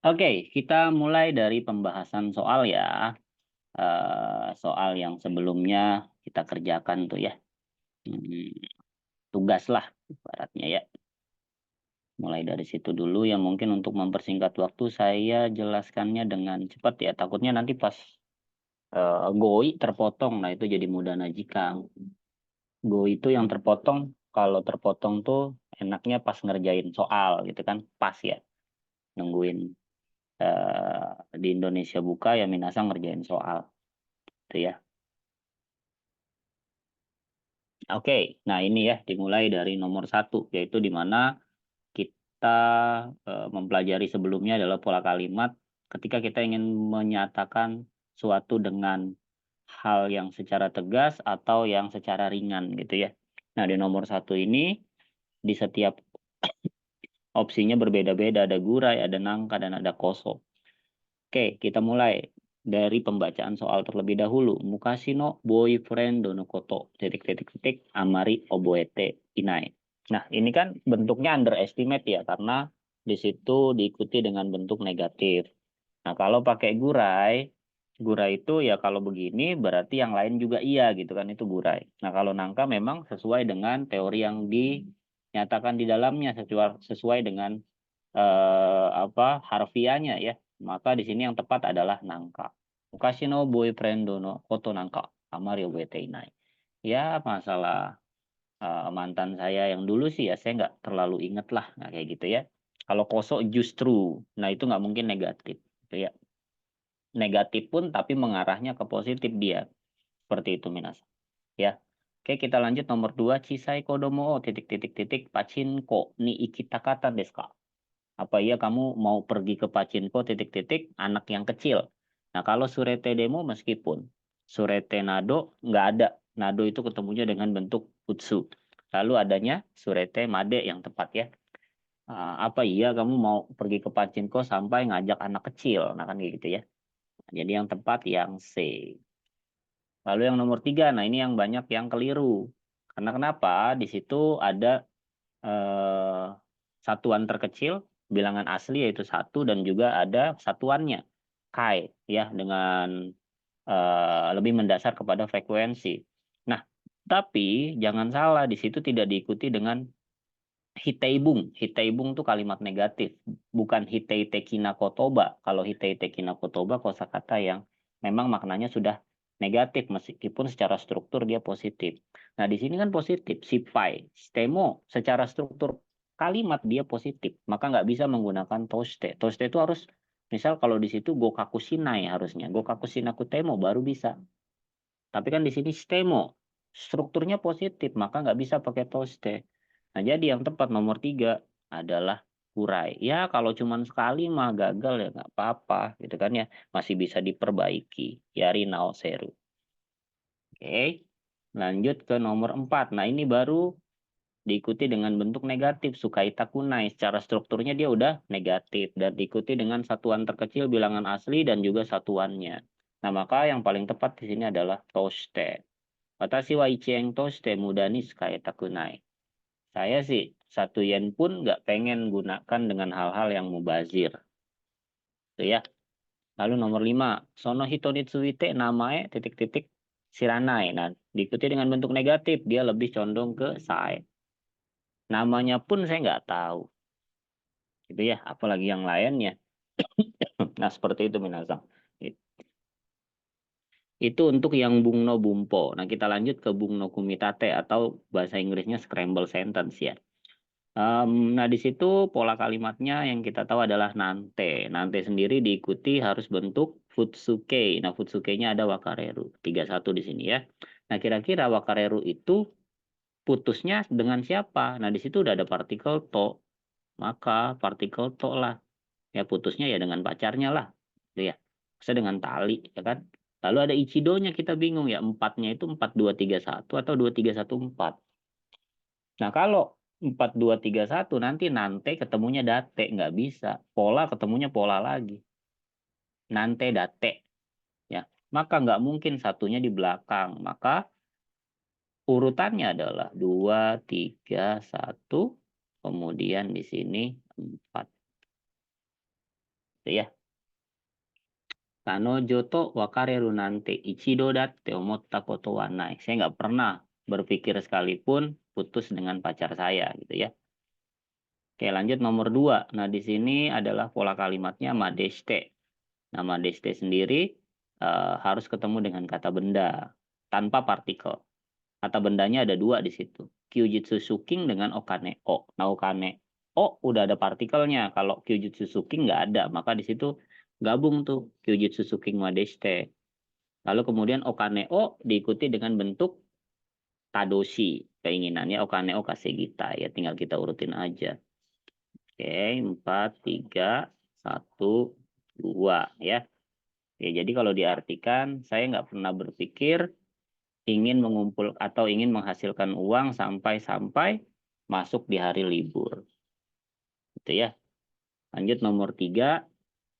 Oke, kita mulai dari pembahasan soal ya. Soal yang sebelumnya kita kerjakan tuh ya. Hmm, tugas lah ibaratnya ya. Mulai dari situ dulu ya mungkin untuk mempersingkat waktu saya jelaskannya dengan cepat ya. Takutnya nanti pas GOI terpotong, nah itu jadi mudah najikang. GOI itu yang terpotong, kalau terpotong tuh enaknya pas ngerjain soal gitu kan, pas ya. Nungguin di Indonesia buka ya minasa ngerjain soal gitu ya. Oke, nah ini ya dimulai dari nomor satu, yaitu di mana kita mempelajari sebelumnya adalah pola kalimat ketika kita ingin menyatakan suatu dengan hal yang secara tegas atau yang secara ringan gitu ya. Nah di nomor satu ini di setiap opsinya berbeda-beda, ada gurai, ada nangka, dan ada koso. Oke, kita mulai dari pembacaan soal terlebih dahulu. Mukashi no boyfriend no koto, titik-titik-titik, amari oboete inai. Nah, ini kan bentuknya underestimate ya, karena di situ diikuti dengan bentuk negatif. Nah, kalau pakai gurai, gurai itu ya kalau begini berarti yang lain juga iya gitu kan, itu gurai. Nah, kalau nangka memang sesuai dengan teori yang dinyatakan di dalamnya, sesuai dengan harfiahnya ya. Maka di sini yang tepat adalah nangka. Mukashi no boyfriend no koto nangka amari obete inai. Ya masalah mantan saya yang dulu sih ya saya nggak terlalu inget lah, nah, kayak gitu ya. Kalau koso justru, nah itu nggak mungkin negatif, gitu ya. Negatif pun tapi mengarahnya ke positif dia, seperti itu Minas. Ya, oke kita lanjut nomor 2. Chisai kodomo o titik titik titik pachinko ni ikitakata desu ka? Apa iya kamu mau pergi ke Pachinko titik-titik anak yang kecil. Nah, kalau surete demo meskipun surete nado nggak ada. Nado itu ketemunya dengan bentuk utsu. Lalu adanya surete made yang tepat ya. Apa iya kamu mau pergi ke Pachinko sampai ngajak anak kecil. Nah, kan kayak gitu ya. Jadi yang tepat yang C. Lalu yang nomor 3, nah ini yang banyak yang keliru. Karena kenapa? Di situ ada eh, satuan terkecil, bilangan asli yaitu satu dan juga ada satuannya, kai, ya, dengan lebih mendasar kepada frekuensi. Nah, tapi jangan salah, di situ tidak diikuti dengan hiteibung. Hiteibung itu kalimat negatif, bukan hitei tekina kotoba. Kalau hitei tekina kotoba kosakata yang memang maknanya sudah negatif meskipun secara struktur dia positif. Nah, di sini kan positif, sipai, stemo secara struktur kalimat dia positif, maka nggak bisa menggunakan toste. Toste itu harus misal kalau di situ gokaku shinai harusnya, gokaku shinaku temo baru bisa. Tapi kan di sini stemo, strukturnya positif, maka nggak bisa pakai toste. Nah, jadi yang tepat nomor 3 adalah kurai. Ya, kalau cuma sekali mah gagal ya nggak apa-apa, gitu kan ya. Masih bisa diperbaiki. Yari naoseru. Oke, lanjut ke nomor 4. Nah, ini baru diikuti dengan bentuk negatif. Sukaita kunai. Secara strukturnya dia udah negatif. Dan diikuti dengan satuan terkecil bilangan asli dan juga satuannya. Nah, maka yang paling tepat di sini adalah toste. Watashi wa ichieng toshite muda ni sukaita kunai. Saya sih 1 yen pun nggak pengen gunakan dengan hal-hal yang mubazir. Itu ya. Lalu nomor 5. Sono hito ni tsuite namae titik-titik shiranai. Nah, diikuti dengan bentuk negatif. Dia lebih condong ke sae. Namanya pun saya nggak tahu. Gitu ya. Apalagi yang lainnya. Nah, seperti itu Minasang. Itu untuk yang bungno bumpo. Nah, kita lanjut ke bungno kumitate atau bahasa Inggrisnya scramble sentence ya. Nah, di situ pola kalimatnya yang kita tahu adalah nante. Nante sendiri diikuti harus bentuk futsuke. Nah, futsuke-nya ada wakareru. 31 di sini ya. Nah, kira-kira wakareru itu putusnya dengan siapa? Nah, di situ udah ada partikel to. Maka partikel to lah. Ya, putusnya ya dengan pacarnya lah. Gitu ya. Bisa dengan tali, ya kan? Lalu ada ichidonya kita bingung ya. Empatnya itu 4231 atau 2314. Nah, kalau 4231 nanti nante ketemunya date, nggak bisa. Pola ketemunya pola lagi. Nante date, ya. Maka nggak mungkin satunya di belakang. Maka urutannya adalah 2, 3, 1, kemudian di sini 4. Gitu ya. Kanojo to wakareru nante ichido datte omotta koto wa nai. Saya nggak pernah berpikir sekalipun putus dengan pacar saya gitu ya. Oke, lanjut nomor 2. Nah, di sini adalah pola kalimatnya madeshite. Nah, madeshite sendiri harus ketemu dengan kata benda tanpa partikel. Kata bendanya ada 2 di situ. Kyujutsu Suking dengan Okane O. Nah, Okane O udah ada partikelnya. Kalau Kyujutsu Suking nggak ada, maka di situ gabung tuh Kyujutsu Suking Madeshite. Lalu kemudian Okane O diikuti dengan bentuk Tadoshi. Keinginannya Okane O Kasegita. Ya tinggal kita urutin aja. Oke, 4, 3, 1, 2 ya. Oke, jadi kalau diartikan, saya nggak pernah berpikir ingin mengumpul atau ingin menghasilkan uang sampai masuk di hari libur. Gitu ya. Lanjut nomor 3,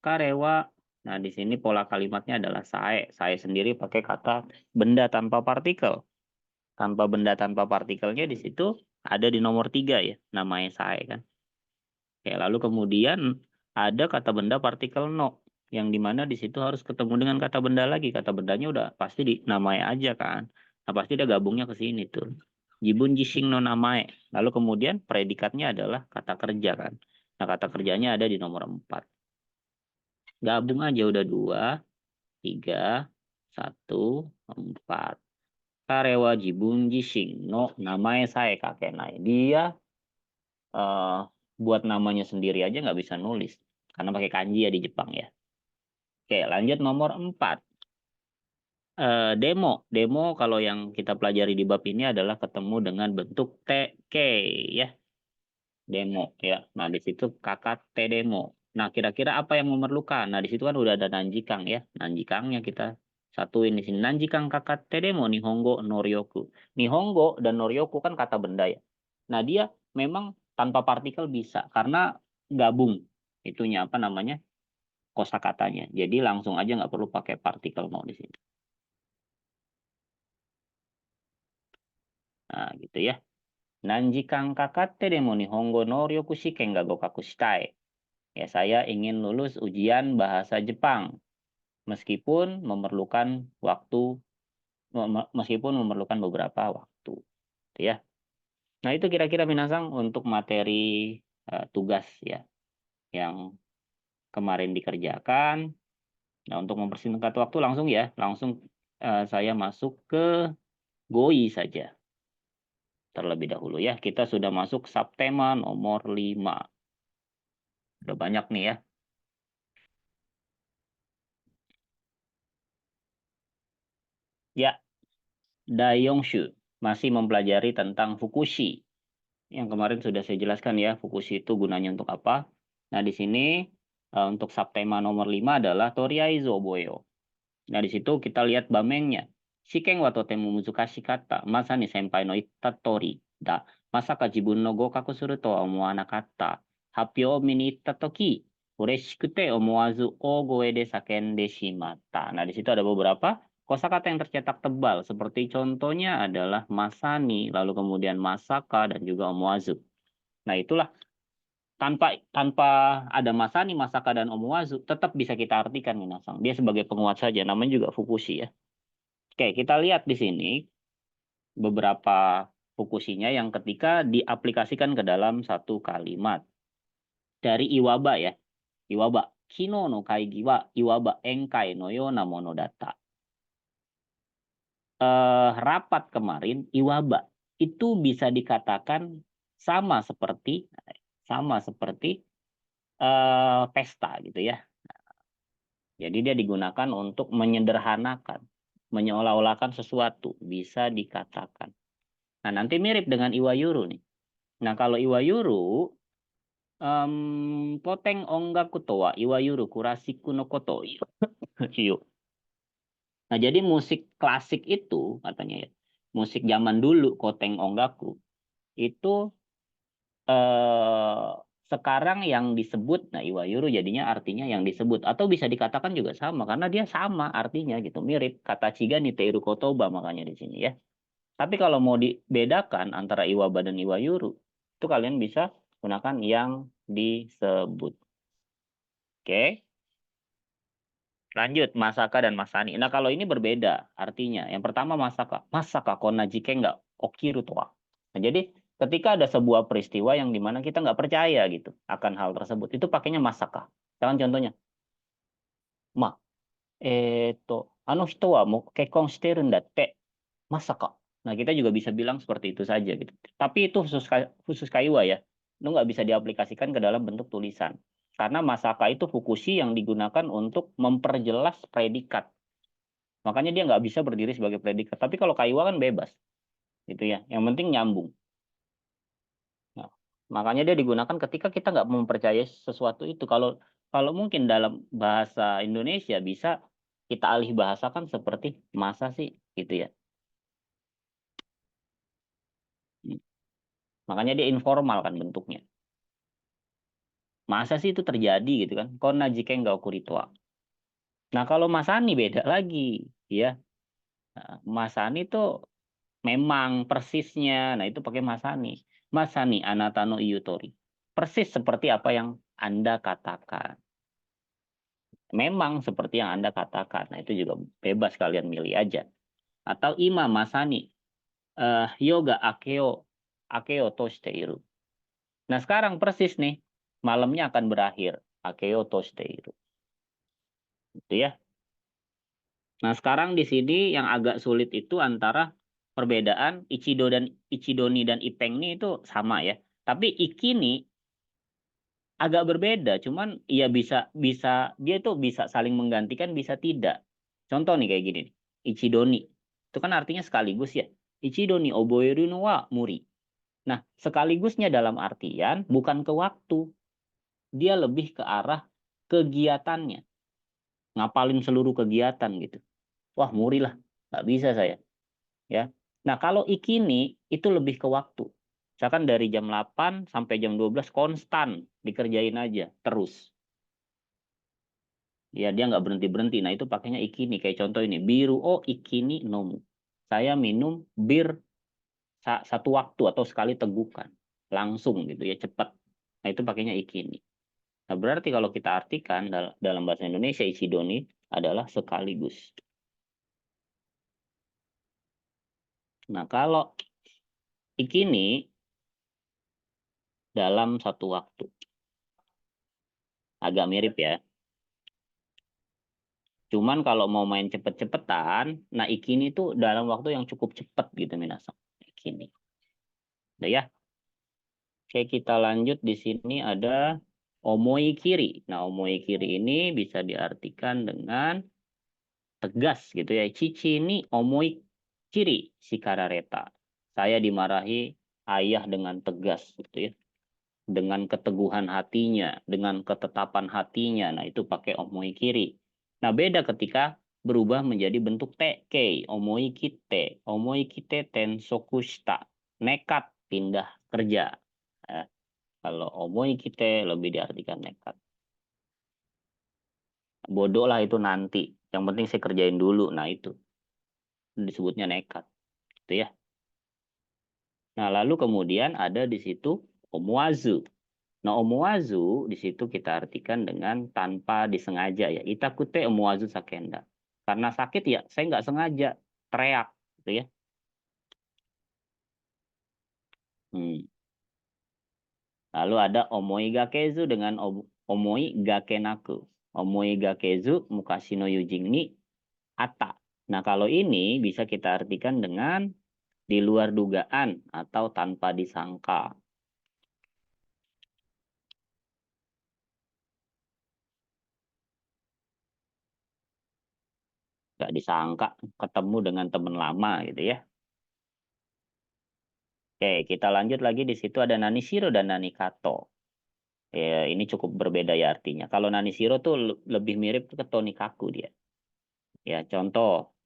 karewa. Nah, di sini pola kalimatnya adalah sae. Sae sendiri pakai kata benda tanpa partikel. Tanpa benda tanpa partikelnya di situ ada di nomor 3 ya, namanya sae kan. Oke, lalu kemudian ada kata benda partikel no, yang dimana di situ harus ketemu dengan kata benda lagi. Kata bendanya udah pasti dinamai aja kan. Nah, pasti dia gabungnya ke sini tuh. Jibun jishing no namae. Lalu kemudian predikatnya adalah kata kerja kan. Nah, kata kerjanya ada di nomor 4. Gabung aja udah 2, 3, 1, 4. Karewa jibun jishing no namae sae kakenai. Dia eh, buat namanya sendiri aja nggak bisa nulis. Karena pakai kanji ya di Jepang ya. Oke, lanjut nomor 4. Demo. Demo kalau yang kita pelajari di bab ini adalah ketemu dengan bentuk TK ya. Demo ya. Nah, di situ kakak T demo. Nah, kira-kira apa yang memerlukan? Nah, di situ kan udah ada nanjikang ya. Nanjikangnya kita satuin di sini. Nanjikang kakak T demo Nihongo Noryoku. Nihongo dan Noryoku kan kata benda ya. Nah, dia memang tanpa partikel bisa karena gabung itunya apa namanya? Kosakatanya. Jadi langsung aja nggak perlu pakai partikel mau di sini. Nah, gitu ya. Nanjikang kakate demo Nihongo no ryoku shiken ga gokaku shitai. Ya, saya ingin lulus ujian bahasa Jepang meskipun memerlukan waktu meskipun memerlukan beberapa waktu, gitu ya. Nah, itu kira-kira minasang untuk materi tugas ya yang kemarin dikerjakan. Nah, untuk mempersingkat waktu langsung ya, langsung saya masuk ke GOI saja terlebih dahulu ya. Kita sudah masuk subtema nomor 5. Udah banyak nih ya. Ya, Daiyonshu masih mempelajari tentang Fukushi. Yang kemarin sudah saya jelaskan ya, Fukushi itu gunanya untuk apa. Nah, di sini untuk subtema nomor 5 adalah Toriaizo Boyo. Nah, di situ kita lihat bamengnya. Shiken wa totemo muzukashi kata, masa ni senpai no itta tori da. Masaka jibun no gokaku suru to wa omowanakatta. Happyo o mini itta toki, ureshikute omowazu ogoe de sakende shimatta. Nah, di situ ada beberapa kosakata yang tercetak tebal. Seperti contohnya adalah masani, lalu kemudian masaka, dan juga omowazu. Nah, itulah tanpa tanpa ada Masani, Masaka, dan Omuwazu, tetap bisa kita artikan minasang. Dia sebagai penguat saja, namanya juga Fukushi ya. Oke, kita lihat di sini beberapa Fukushinya yang ketika diaplikasikan ke dalam satu kalimat. Dari Iwaba ya. Iwaba. Kino no kaigi wa Iwaba engkai no yona monodata. Rapat kemarin, Iwaba. Itu bisa dikatakan sama seperti pesta gitu ya. Jadi dia digunakan untuk menyederhanakan, menyeolah-olahkan sesuatu, bisa dikatakan. Nah, nanti mirip dengan Iwayuru nih. Nah, kalau Iwayuru, poteng ongaku to wa Iwayuru kurasiku no koto. Iyo. Nah, jadi musik klasik itu, katanya ya, musik zaman dulu, koteng ongaku, itu eh, sekarang yang disebut, nah Iwayuru jadinya artinya yang disebut, atau bisa dikatakan juga sama karena dia sama artinya gitu, mirip kata Chiga ni Teiru Kotoba makanya di sini ya. Tapi kalau mau dibedakan antara Iwaba dan Iwayuru, itu kalian bisa gunakan yang disebut. Oke. Lanjut, masaka dan masani. Nah, kalau ini berbeda artinya. Yang pertama masaka. Masaka konajike nggak okiru toa. Nah, jadi ketika ada sebuah peristiwa yang dimana kita nggak percaya gitu akan hal tersebut, itu pakainya masaka. Jangan contohnya, ma, ano hito wa mo kekkon shiteru n datte. Masaka. Nah, kita juga bisa bilang seperti itu saja gitu. Tapi itu khusus kaiwa ya. Itu nggak bisa diaplikasikan ke dalam bentuk tulisan. Karena masaka itu fukushi yang digunakan untuk memperjelas predikat. Makanya dia nggak bisa berdiri sebagai predikat. Tapi kalau kaiwa kan bebas, gitu ya. Yang penting nyambung. Nah, makanya dia digunakan ketika kita nggak mempercayai sesuatu itu. Kalau kalau mungkin dalam bahasa Indonesia bisa kita alih bahasakan seperti masa sih, gitu ya. Hmm. Makanya dia informal kan bentuknya. Masa sih itu terjadi gitu kan? Kona jiken ga okuritua. Nah, kalau Masani beda lagi, ya. Nah, Masani itu memang persisnya. Nah, itu pakai Masani. Masani anata no iutori. Persis seperti apa yang Anda katakan. Memang seperti yang Anda katakan. Nah, itu juga bebas kalian milih aja. Atau ima Masani yoga akeo to shite iru. Nah, sekarang persis nih. Malamnya akan berakhir. Akeo to shite iru. Itu ya. Nah, sekarang di sini yang agak sulit itu antara perbedaan Ichidoni dan Ipeng itu sama ya. Tapi Ikini agak berbeda, cuman ya bisa bisa dia tuh bisa saling menggantikan, bisa tidak. Contoh nih kayak gini nih. Ichidoni. Itu kan artinya sekaligus ya. Ichidoni oboeru no wa muri. Nah, sekaligusnya dalam artian bukan ke waktu. Dia lebih ke arah kegiatannya. Ngapalin seluruh kegiatan gitu. Wah, muri lah. Nggak bisa saya. Ya. Nah, kalau ikini itu lebih ke waktu. Misalkan dari jam 8 sampai jam 12 konstan dikerjain aja terus. Ya, dia nggak berhenti-berhenti. Nah, itu pakainya ikini. Kayak contoh ini, biru oh ikini nomu. Saya minum bir satu waktu atau sekali tegukan. Langsung gitu ya, cepat. Nah, itu pakainya ikini. Nah, berarti kalau kita artikan dalam bahasa Indonesia, ichidoni adalah sekaligus. Nah, kalau ikini dalam satu waktu. Agak mirip ya. Cuman kalau mau main cepet-cepetan, nah ikini tuh dalam waktu yang cukup cepet gitu minasan. Ikini. Udah ya. Oke, kita lanjut di sini ada omoi kiri. Nah, omoi kiri ini bisa diartikan dengan tegas gitu ya. Cici ini omoi kiri si karareta. Saya dimarahi ayah dengan tegas gitu ya. Dengan keteguhan hatinya, dengan ketetapan hatinya. Nah, itu pakai omoi kiri. Nah, beda ketika berubah menjadi bentuk teke, omoi kite tensoku shita, nekat pindah kerja. Nah, kalau omoi kite lebih diartikan nekat. Bodoh lah itu nanti. Yang penting saya kerjain dulu. Nah, itu disebutnya nekat. Gitu ya. Nah, lalu kemudian ada di situ omuazu. Nah, omuazu di situ kita artikan dengan tanpa disengaja ya. Itakute omuazu sakenda. Karena sakit ya, saya nggak sengaja teriak, gitu ya. Hmm. Lalu ada omoi gakezu dengan omoi gakenaku. Omoi gakezu mukashi no yujin ni ata. Nah, kalau ini bisa kita artikan dengan di luar dugaan atau tanpa disangka. Nggak disangka ketemu dengan teman lama gitu ya. Oke, kita lanjut lagi di situ ada Nanishiro dan Nanikato. Ya, ini cukup berbeda ya artinya. Kalau Nanishiro tuh lebih mirip ke Tonikaku dia. Ya, contoh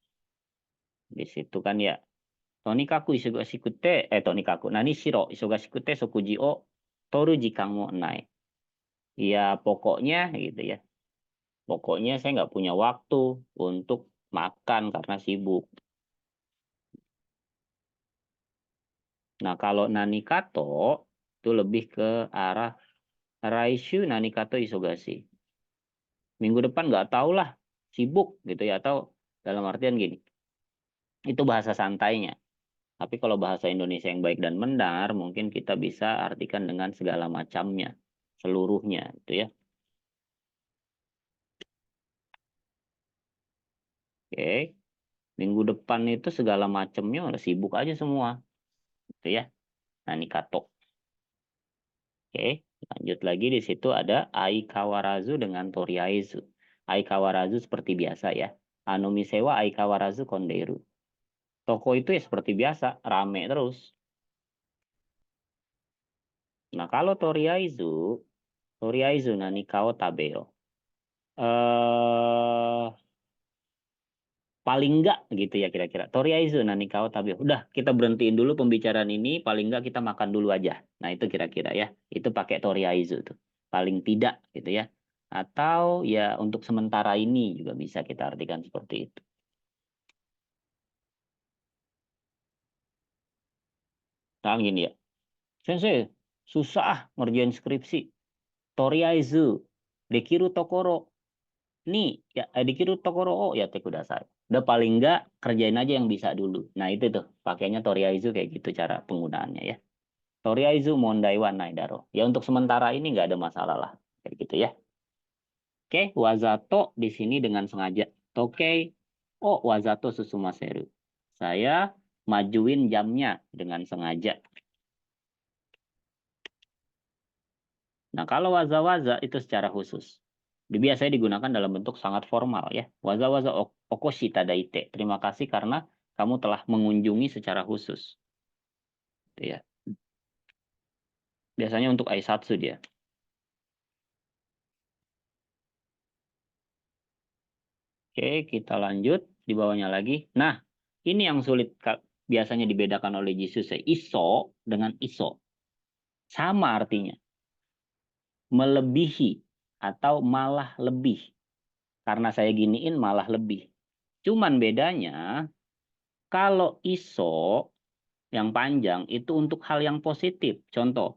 di situ kan ya. Tonikaku isogasikute, Tonikaku. Nanishiro isogasikute sokuji o toru jikan mo nai. Ya, pokoknya gitu ya. Pokoknya saya nggak punya waktu untuk makan karena sibuk. Nah, kalau Nanikato itu lebih ke arah Raishu Nanikato Isogasi. Minggu depan nggak tahu lah. sibuk gitu ya, atau dalam artian gini, itu bahasa santainya. Tapi kalau bahasa Indonesia yang baik dan benar, mungkin kita bisa artikan dengan segala macamnya, seluruhnya gitu ya. Oke, minggu depan itu segala macamnya udah sibuk aja semua gitu ya. Nah, ini katok. Oke, lanjut lagi di situ ada Aikawarazu dengan Toriaizu. Aikawarazu seperti biasa ya. Anomisewa Aikawarazu Kondeiru. Toko itu ya seperti biasa, rame terus. Nah, kalau Toriaizu nani kao tabeo. Eh paling enggak gitu ya kira-kira. Toriaizu nani kao tabeo. Udah, kita berhentiin dulu pembicaraan ini, paling enggak kita makan dulu aja. Nah, itu kira-kira ya. Itu pakai Toriaizu tuh. Paling tidak gitu ya. Atau ya untuk sementara ini juga bisa kita artikan seperti itu. Nah, gini ya. Sensei, susah ngerjain skripsi. Toriaizu, dekiru tokoro. Nih, ya dikiru tokoro oh ya teh kudasai. Udah paling enggak kerjain aja yang bisa dulu. Nah, itu tuh pakainya Toriaizu kayak gitu cara penggunaannya ya. Toriaizu mondai wa nai daro. Ya untuk sementara ini nggak ada masalah lah. Kayak gitu ya. Oke, wazato di sini dengan sengaja. Toke oh wazato susumaseru. Saya majuin jamnya dengan sengaja. Nah, kalau waza-waza itu secara khusus. Biasanya digunakan dalam bentuk sangat formal ya. Waza-waza okoshi tadaite. Terima kasih karena kamu telah mengunjungi secara khusus. Gitu ya. Biasanya untuk aisatsu dia. Oke, kita lanjut di bawahnya lagi. Nah, ini yang sulit biasanya dibedakan oleh Jesus. Iso dengan iso. Sama artinya. Melebihi atau malah lebih. Karena saya giniin malah lebih. Cuman bedanya kalau iso yang panjang itu untuk hal yang positif. Contoh,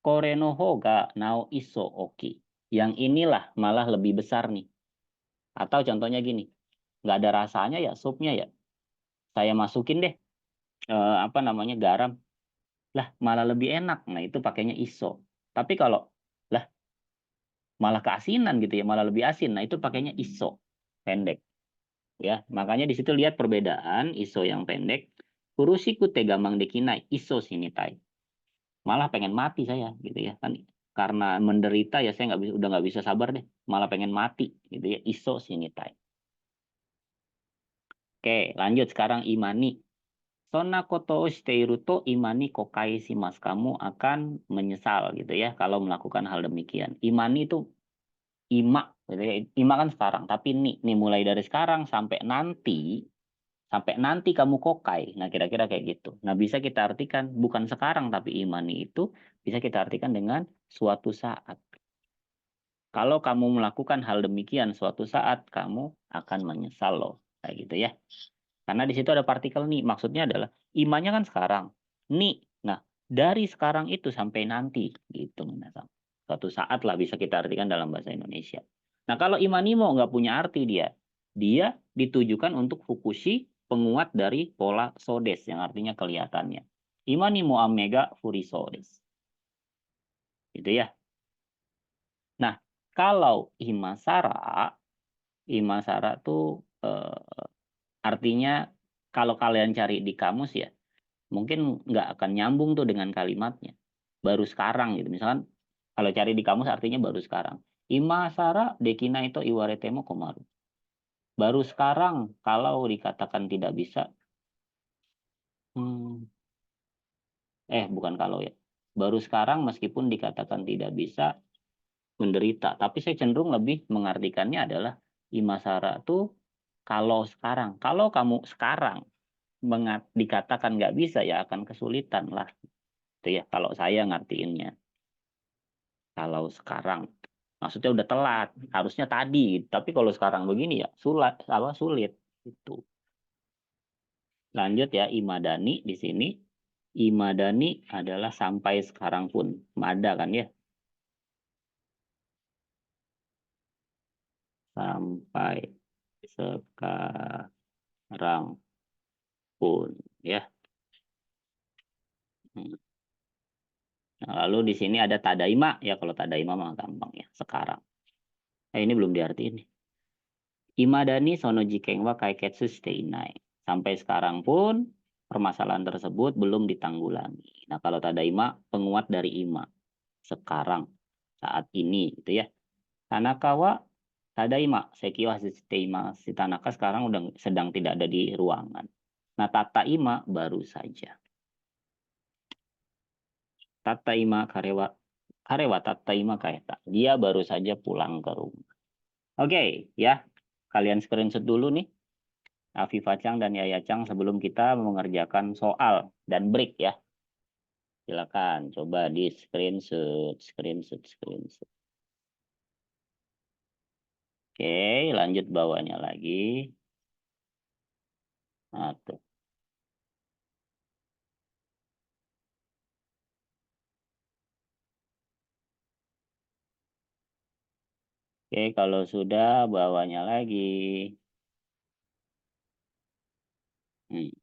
kore no hoga nao iso oki. Yang inilah malah lebih besar nih. Atau contohnya gini, nggak ada rasanya ya supnya ya. Saya masukin deh apa namanya garam. Lah malah lebih enak. Nah itu pakainya iso. Tapi kalau lah malah keasinan gitu ya, malah lebih asin. Nah itu pakainya iso pendek. Ya, makanya di situ lihat perbedaan iso yang pendek. Kurushiku tegamang dekinai iso shinitai. Malah pengen mati saya gitu ya kan karena menderita ya saya nggak bisa udah nggak bisa sabar deh malah pengen mati gitu ya iso shinitai. Oke lanjut sekarang imani. Sonna koto o shiteiru to imani kokai shimasu. Kamu akan menyesal gitu ya kalau melakukan hal demikian. Imani itu ima gitu ya. Ima kan sekarang tapi nih mulai dari sekarang sampai nanti kamu kokai. Nah, kira-kira kayak gitu. Nah, bisa kita artikan bukan sekarang tapi imani itu bisa kita artikan dengan suatu saat. Kalau kamu melakukan hal demikian suatu saat kamu akan menyesal loh. Kayak gitu ya. Karena di situ ada partikel nih. Maksudnya adalah imannya kan sekarang. Nih. Nah, dari sekarang itu sampai nanti gitu. Suatu saat lah bisa kita artikan dalam bahasa Indonesia. Nah, kalau imanimo nggak punya arti dia. Dia ditujukan untuk fukushi penguat dari pola sodes yang artinya kelihatannya. Imanimo amega furisodes. Gitu ya. Nah, kalau imasara tuh artinya kalau kalian cari di kamus ya, mungkin nggak akan nyambung tuh dengan kalimatnya. Baru sekarang gitu. Misalkan kalau cari di kamus artinya baru sekarang. Imasara dekina itu iwaretemo komaru. Baru sekarang kalau dikatakan tidak bisa, hmm, bukan kalau ya. Baru sekarang meskipun dikatakan tidak bisa menderita. Tapi saya cenderung lebih mengartikannya adalah imasara tuh kalau sekarang. Kalau kamu sekarang dikatakan nggak bisa ya akan kesulitan lah. Itu ya kalau saya ngartiinnya. Kalau sekarang maksudnya udah telat, harusnya tadi. Tapi kalau sekarang begini ya sulit itu. Lanjut ya imadani di sini. Imadani adalah sampai sekarang pun. Mada kan ya. Sampai sekarang pun ya. Nah, lalu di sini ada tadaima ya, kalau tadaima mah gampang ya, sekarang. Ini belum diartiin nih. Imadani sono jikeng wa kaiketsu shiteinai. Sampai sekarang pun permasalahan tersebut belum ditanggulangi. Nah, kalau tadaima penguat dari ima. Sekarang, saat ini gitu ya. Tanaka wa tadaima seki wa shiteima. Si Tanaka sekarang udah sedang tidak ada di ruangan. Nah, tata ima baru saja. Tata ima karewa tata ima kaeta. Dia baru saja pulang ke rumah. Oke, ya. Kalian screenshot dulu nih. Afifa Chang dan Yaya Chang sebelum kita mengerjakan soal dan break ya. Silakan coba di screenshot. Oke, lanjut bawahnya lagi. Nah, tuh. Oke, kalau sudah bawahnya lagi. Hmm,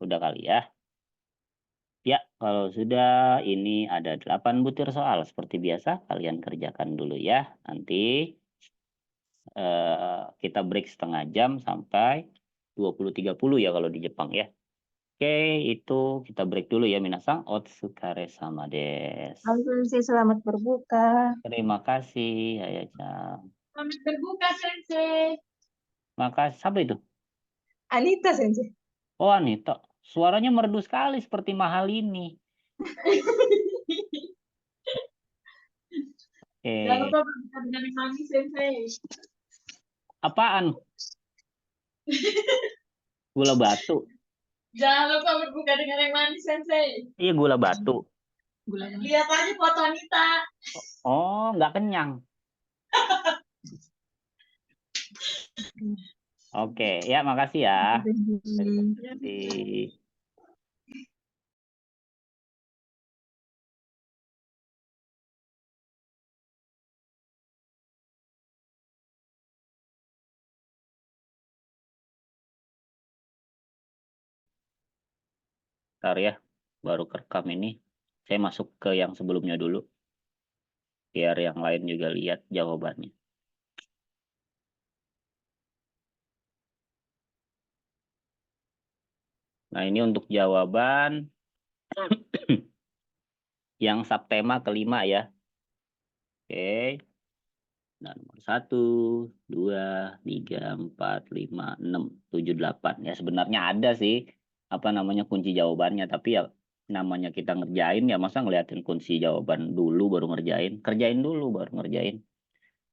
udah kali ya. Ya, kalau sudah ini ada 8 butir soal. Seperti biasa, kalian kerjakan dulu ya. Nanti kita break setengah jam sampai 20.30 ya kalau di Jepang ya. Oke, itu kita break dulu ya minasang. Otsukare sama des. Halo, selamat berbuka. Terima kasih, Ayah-chan. Selamat berbuka, Sensei. Makasih. Siapa itu? Anita, Sensei. Oh, Anita. Suaranya merdu sekali seperti mahal ini. Jangan lupa Eh, berbuka dengan yang manis, Sensei. apaan? Gula batu. Jangan lupa berbuka dengan yang manis, Sensei. Iya, gula batu. Lihat aja foto Anita. Oh, nggak kenyang. Oke, ya makasih ya. Terima kasih. Ntar ya, baru kerekam ini. Saya masuk ke yang sebelumnya dulu. Biar yang lain juga lihat jawabannya. Nah, ini untuk jawaban yang subtema kelima ya. Oke. Nah, nomor 1, 2, 3, 4, 5, 6, 7, 8. Ya sebenarnya ada sih apa namanya kunci jawabannya. Tapi ya namanya kita ngerjain ya masa ngeliatin kunci jawaban dulu baru ngerjain. Kerjain dulu baru ngerjain.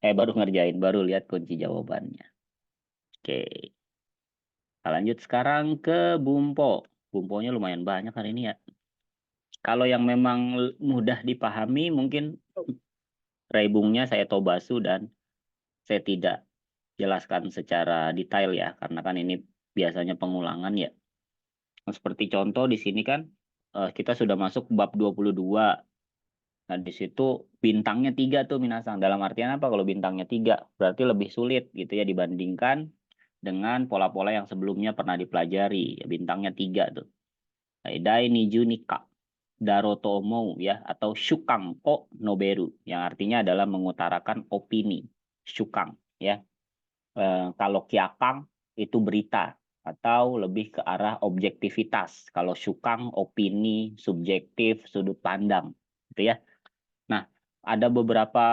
Baru ngerjain, baru lihat kunci jawabannya. Oke. Kita lanjut sekarang ke Bumpo. Bumponya lumayan banyak hari ini ya. Kalau yang memang mudah dipahami mungkin rebungnya saya tobasu dan saya tidak jelaskan secara detail ya karena kan ini biasanya pengulangan ya. Nah, seperti contoh di sini kan kita sudah masuk bab 22. Nah, di situ bintangnya 3 tuh minasang. Dalam artian apa kalau bintangnya 3? Berarti lebih sulit gitu ya dibandingkan dengan pola-pola yang sebelumnya pernah dipelajari. Ya, bintangnya 3 tuh. Dai Niju Nika. Darotomo ya atau Shukang ko Noberu yang artinya adalah mengutarakan opini. Shukang ya. Kalau Kyakang itu berita atau lebih ke arah objektivitas. Kalau Shukang opini, subjektif, sudut pandang gitu ya. Nah, ada beberapa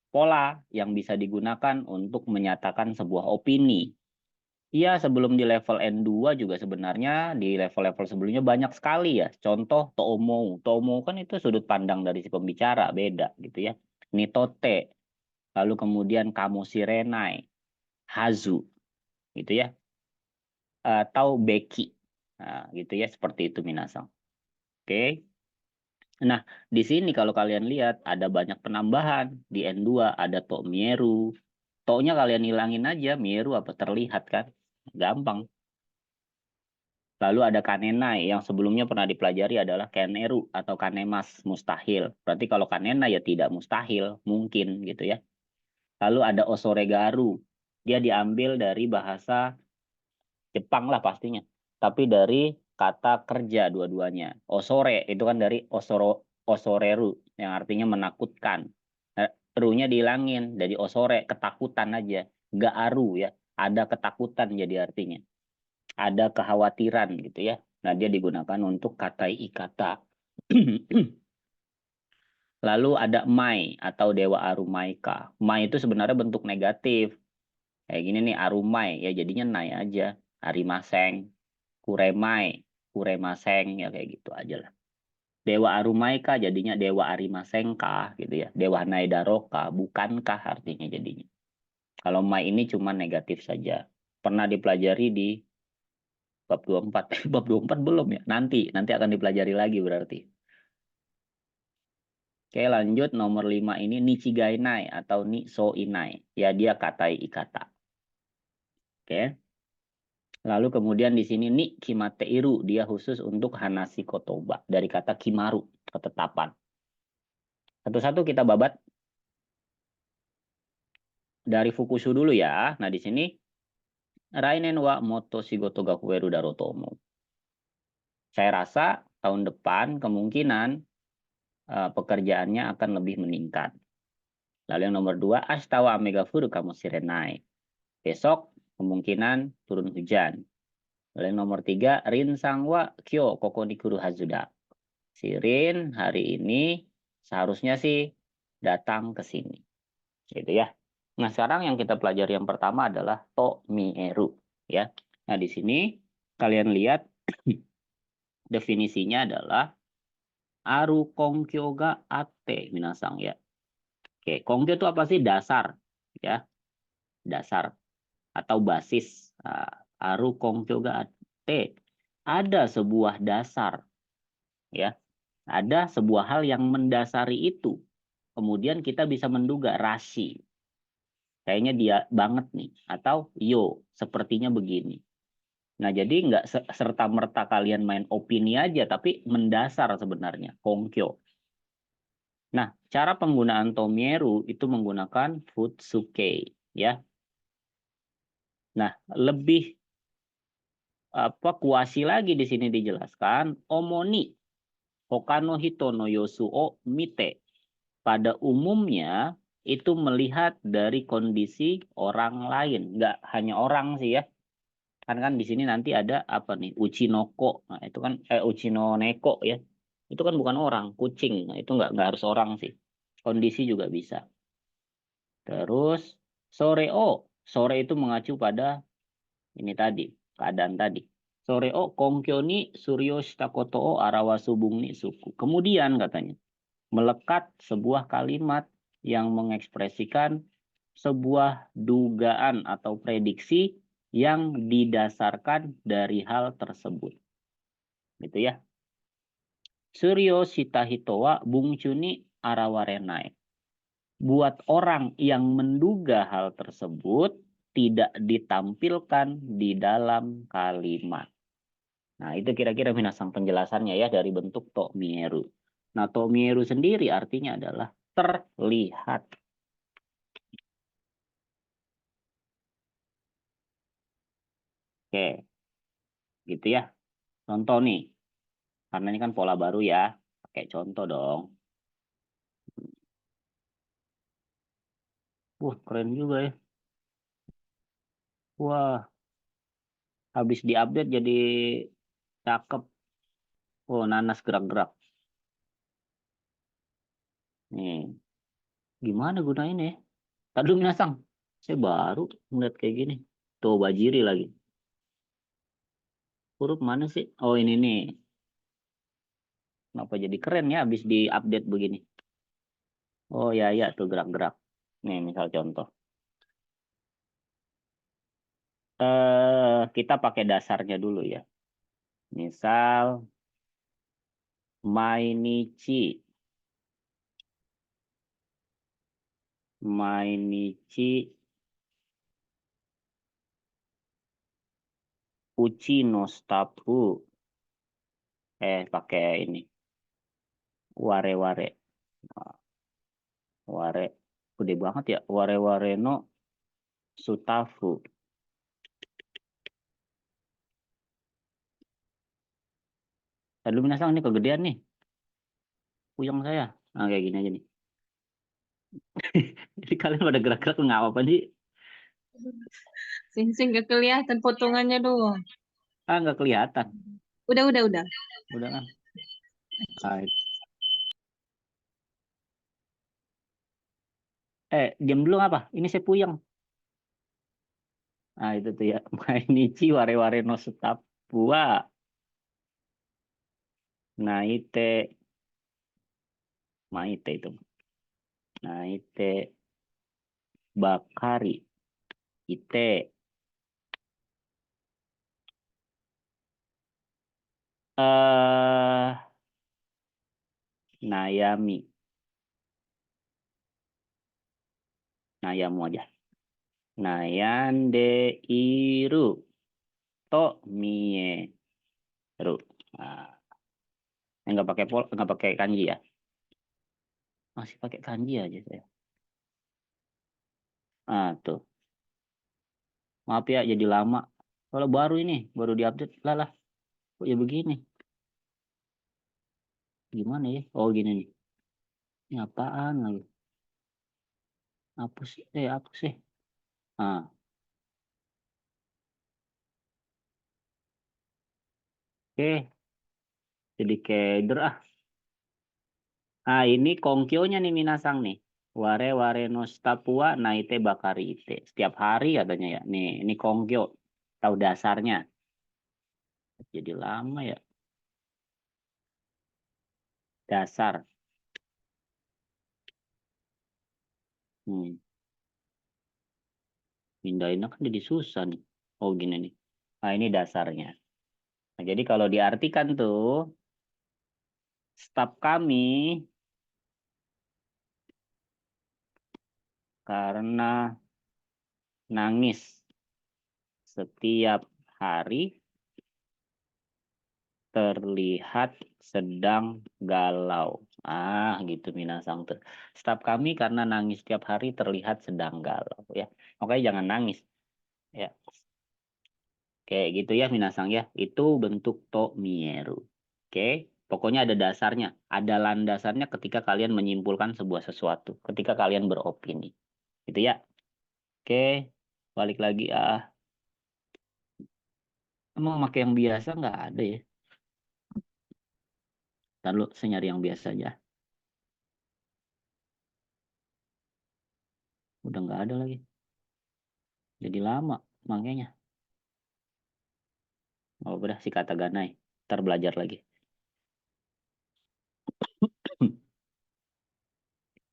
pola yang bisa digunakan untuk menyatakan sebuah opini. Iya, sebelum di level N2 juga sebenarnya di level-level sebelumnya banyak sekali ya. Contoh Tomo. Tomo kan itu sudut pandang dari si pembicara, beda gitu ya. Nitote, lalu kemudian Kamoshi-renai, Hazu, gitu ya. Atau Beki. Nah, gitu ya, seperti itu Minasang. Oke. Nah, di sini kalau kalian lihat ada banyak penambahan. Di N2 ada To Mieru. To-nya kalian hilangin aja, Mieru apa terlihat kan? Gampang. Lalu ada kanenai yang sebelumnya pernah dipelajari adalah kaneru atau kanemas mustahil. Berarti kalau kanena ya tidak mustahil, mungkin gitu ya. Lalu ada osoregaru. Dia diambil dari bahasa Jepang lah pastinya. Tapi dari kata kerja dua-duanya. Osore itu kan dari osoreru yang artinya menakutkan. Ru-nya dihilangin dari osore, ketakutan aja. Gak aru ya. Ada ketakutan jadi artinya. Ada kekhawatiran gitu ya. Nah, dia digunakan untuk katai ikata. Lalu ada Mai atau Dewa Arumaika. Mai itu sebenarnya bentuk negatif. Kayak gini nih, Arumai. Ya jadinya Nai aja. Arimaseng, Kuremai, Kuremaseng. Ya kayak gitu aja lah. Dewa Arumaika jadinya Dewa Arimasengkah gitu ya. Dewa Naidaroka, bukankah artinya jadinya. Kalau Mai ini cuma negatif saja. Pernah dipelajari di bab 24. Bab 24 belum ya? Nanti akan dipelajari lagi berarti. Oke, lanjut nomor 5 ini Nichigainai atau Niso Inai. Ya, dia katai ikata. Oke. Lalu kemudian di sini Ni Kimateiru, dia khusus untuk Hanasi Kotoba dari kata Kimaru, ketetapan. Satu-satu kita babat dari Fukusu dulu ya. Nah, di sini Rainen wa Moto Shigoto Gakueru Darotomo. Saya rasa tahun depan kemungkinan pekerjaannya akan lebih meningkat. Lalu yang nomor 2, Ashitawa Amega Furu Kamoshirennai. Besok kemungkinan turun hujan. Lalu yang nomor 3, Rin Sangwa Kyo Koko Nikuru Hazuda. Si Rin hari ini seharusnya sih datang ke sini. Gitu ya. Nah, sekarang yang kita pelajari yang pertama adalah To Mieru. Ya. Nah, di sini kalian lihat definisinya adalah Aru Kongkyo ga Ate Minasang ya. Oke, Kongkyo itu apa sih? Dasar. Ya, dasar atau basis. Aru Kongkyo ga Ate. Ada sebuah dasar. Ya, ada sebuah hal yang mendasari itu. Kemudian kita bisa menduga rasi. Kayaknya dia banget nih. Atau yo, sepertinya begini. Nah, jadi nggak serta-merta kalian main opini aja, tapi mendasar sebenarnya. Kongkyo. Nah, cara penggunaan Tomieru itu menggunakan Futsuke. Ya. Nah, lebih kuasi lagi di sini dijelaskan. Omoni. Hokano hito no yosu o mite. Pada umumnya itu melihat dari kondisi orang lain, nggak hanya orang sih ya. Kan di sini nanti ada apa nih? Uchinoko. Nah, itu kan Uchinoneko ya. Itu kan bukan orang, kucing. Nah, itu nggak harus orang sih. Kondisi juga bisa. Terus sore o, sore itu mengacu pada ini tadi, keadaan tadi. Sore o kongkyo ni suryo shitakoto o arawasubung ni suku. Kemudian katanya melekat sebuah kalimat yang mengekspresikan sebuah dugaan atau prediksi yang didasarkan dari hal tersebut. Gitu ya. Suryo Sitahitowa Bungcuni Arawarenai. Buat orang yang menduga hal tersebut tidak ditampilkan di dalam kalimat. Nah, itu kira-kira minasang penjelasannya ya dari bentuk Tomieru. Nah, Tomieru sendiri artinya adalah terlihat. Oke, gitu ya. Contoh nih, karena ini kan pola baru ya. Pakai contoh dong. Wah, keren juga ya. Wah, habis diupdate jadi cakep. Oh, nanas gerak-gerak. Nih, gimana gunain ya? Tadi minasang, saya baru ngeliat kayak gini. Tuh, bajiri lagi. Huruf mana sih? Oh, ini nih. Kenapa jadi keren ya habis diupdate begini? Oh, ya, tuh gerak-gerak. Nih, misal contoh. Kita pakai dasarnya dulu ya. Misal Mainichi. Mainichi Uchi no Stapu. Pakai ini. Ware-ware. Ware. Gede banget ya. Ware-ware no sutafu. Lalu minasang ini kegedean nih. Puyeng saya. Nah, kayak gini aja nih. Jadi kalian pada gerak-gerak nggak apa-apa sih? Sensei nggak kelihatan potongannya doang. Ah, nggak kelihatan. Udah. Udah kan. Ah, diam dulu apa? Ini saya puyeng. Ah, itu tuh ya. Mainichi ware-ware no sutafu wa naite. Maite itu. Naite bakari. Ite. Nayami. Nayamu aja. Nayande iru to mieru. Nah, nggak pakai kanji ya. Masih pakai kanji aja saya. Ah, tuh. Maaf ya jadi lama. Kalau baru ini, baru diupdate lah. Kok ya begini? Gimana ya? Oh, gini nih. Ini apaan lagi? Apa sih? Ah, oke. Jadi keder ah. Nah, ini kongkyonya nih Minasang nih. Ware no stapua naite bakari ite. Setiap hari katanya ya. Nih, ini kongkyo. Tahu dasarnya. Jadi lama ya. Dasar. Hmm. Pindahin kan jadi susah nih. Oh, gini nih. Nah, ini dasarnya. Nah, jadi kalau diartikan tuh, staf kami karena nangis setiap hari terlihat sedang galau. Ah, gitu Minasang tuh. Staf kami karena nangis setiap hari terlihat sedang galau ya. Makanya jangan nangis ya. Kayak gitu ya Minasang ya. Itu bentuk to mieru. Oke, pokoknya ada dasarnya, ada landasannya ketika kalian menyimpulkan sebuah sesuatu, ketika kalian beropini. Gitu ya. Oke, balik lagi emang pakai yang biasa nggak ada ya? Lalu saya nyari yang biasa aja. Udah nggak ada lagi. Jadi lama makanya. Oh, udah si kata ganai. Ntar belajar lagi.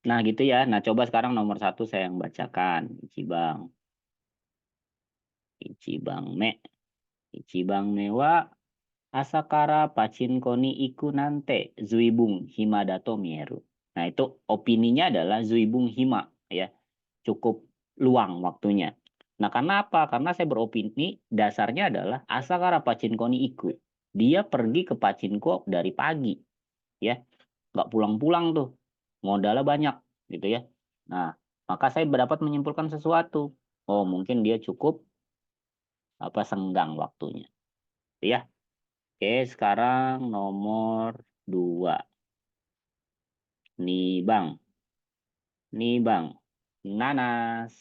Nah gitu ya. Nah coba sekarang nomor 1 saya yang bacakan. Ichibang. Ichibang me. Ichibang me wa asakara pachinko ni iku nante zuibung hima dato mieru. Nah itu opininya adalah zuibung hima ya. Cukup luang waktunya. Nah karena apa? Karena saya beropini dasarnya adalah asakara pachinko ni iku. Dia pergi ke pacinko dari pagi ya. Nggak pulang-pulang tuh. Modalnya banyak gitu ya. Nah, maka saya dapat menyimpulkan sesuatu. Oh, mungkin dia cukup senggang waktunya. Ya. Oke, sekarang nomor 2. Nih, Bang. Nih, Bang. Nanas.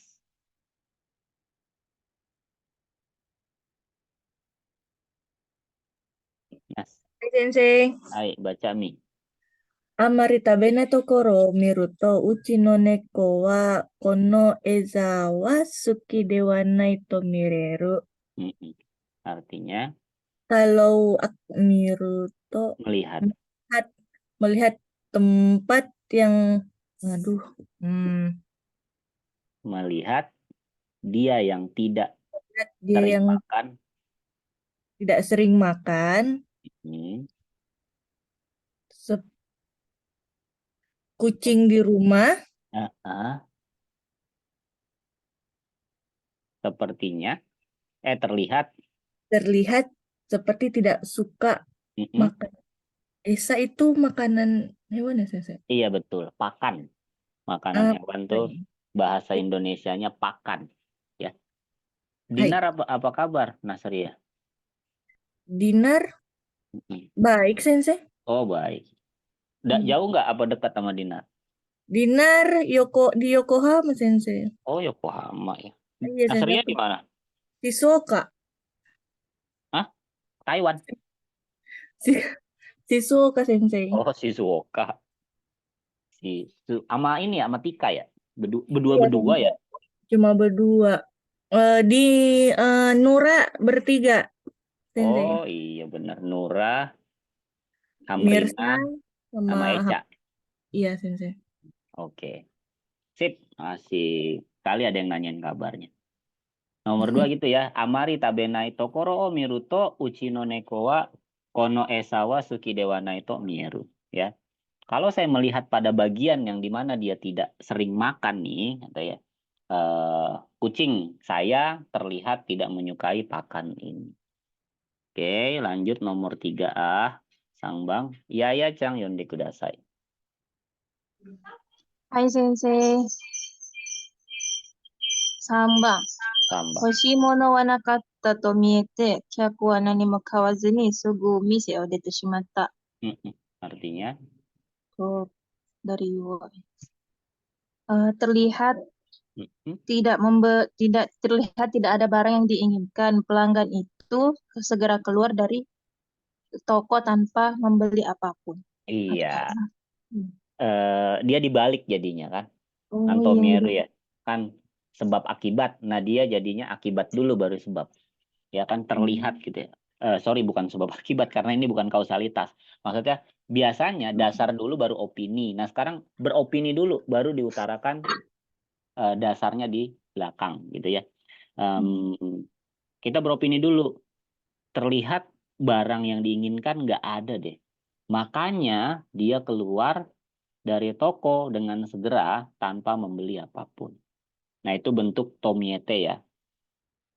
Nas. Hai Sensei. Hai, baca Mi. Amarita bene tokoro miru to uchi no neko wa kono eza wa suki de wa nai to mireru. Mm-mm. Artinya Kalau miru to melihat. melihat melihat tempat yang aduh hmm, Melihat dia yang tidak lihat dia sering yang makan. tidak sering makan Hmm. kucing di rumah Ah, ah. Sepertinya. Terlihat. terlihat seperti tidak suka Mm-mm. makan. Esa itu makanan hewan ya, Sensei? Iya betul. Pakan. Makanan Ah, hewan tuh bahasa Indonesianya pakan. Ya. Hai. Dinar apa kabar, Nasria? Dinar Mm-mm. baik, Sensei. Oh baik. Hmm. Jauh nggak apa dekat sama Dinar? Dinar di Yokohama, Sensei. Oh Yokohama ya. Iya, Sensei. Nasria di mana? Shizuoka. Hah? Taiwan. Si- Shizuoka, Sensei. Oh Shizuoka. Sama ini ya, sama Tika ya. Iya, Berdua Sensei. ya. Cuma berdua. Di Nura bertiga, Sensei. Oh iya benar. Nura, Mirsa Hamrina, sama sama Eca. iya, Sensei. Oke. Sip. Masih kali ada yang nanyain kabarnya. Nomor 2 gitu ya. Amari tabenai tokoro o miruto uchi no neko wa kono esawa suki dewa naito mieru. Ya. Kalau saya melihat pada bagian yang dimana dia tidak sering makan nih, atau ya, kucing saya terlihat tidak menyukai pakan ini. Oke, lanjut nomor 3A. Sang Bang, Yaya Chang Yonde Kudasai. はい、先生。3番。 Sambang. 欲しいものはなかったと見えて、客は何も買わずにすぐ店を出てしまった。 Artinya, Tuh, dari Yuwa. Terlihat mm-mm. tidak terlihat tidak ada barang yang diinginkan. Pelanggan itu segera keluar dari toko tanpa membeli apapun. Iya, Hmm. dia dibalik jadinya kan, Oh iya, Antomieru iya. ya, kan sebab akibat. Nah dia jadinya akibat dulu baru sebab, ya kan terlihat gitu ya. Sorry bukan sebab akibat karena ini bukan kausalitas. Maksudnya biasanya dasar dulu baru opini. Nah sekarang beropini dulu baru diutarakan dasarnya di belakang gitu ya. Kita beropini dulu. Terlihat barang yang diinginkan nggak ada deh. Makanya dia keluar dari toko dengan segera tanpa membeli apapun. Nah itu bentuk tomiete ya.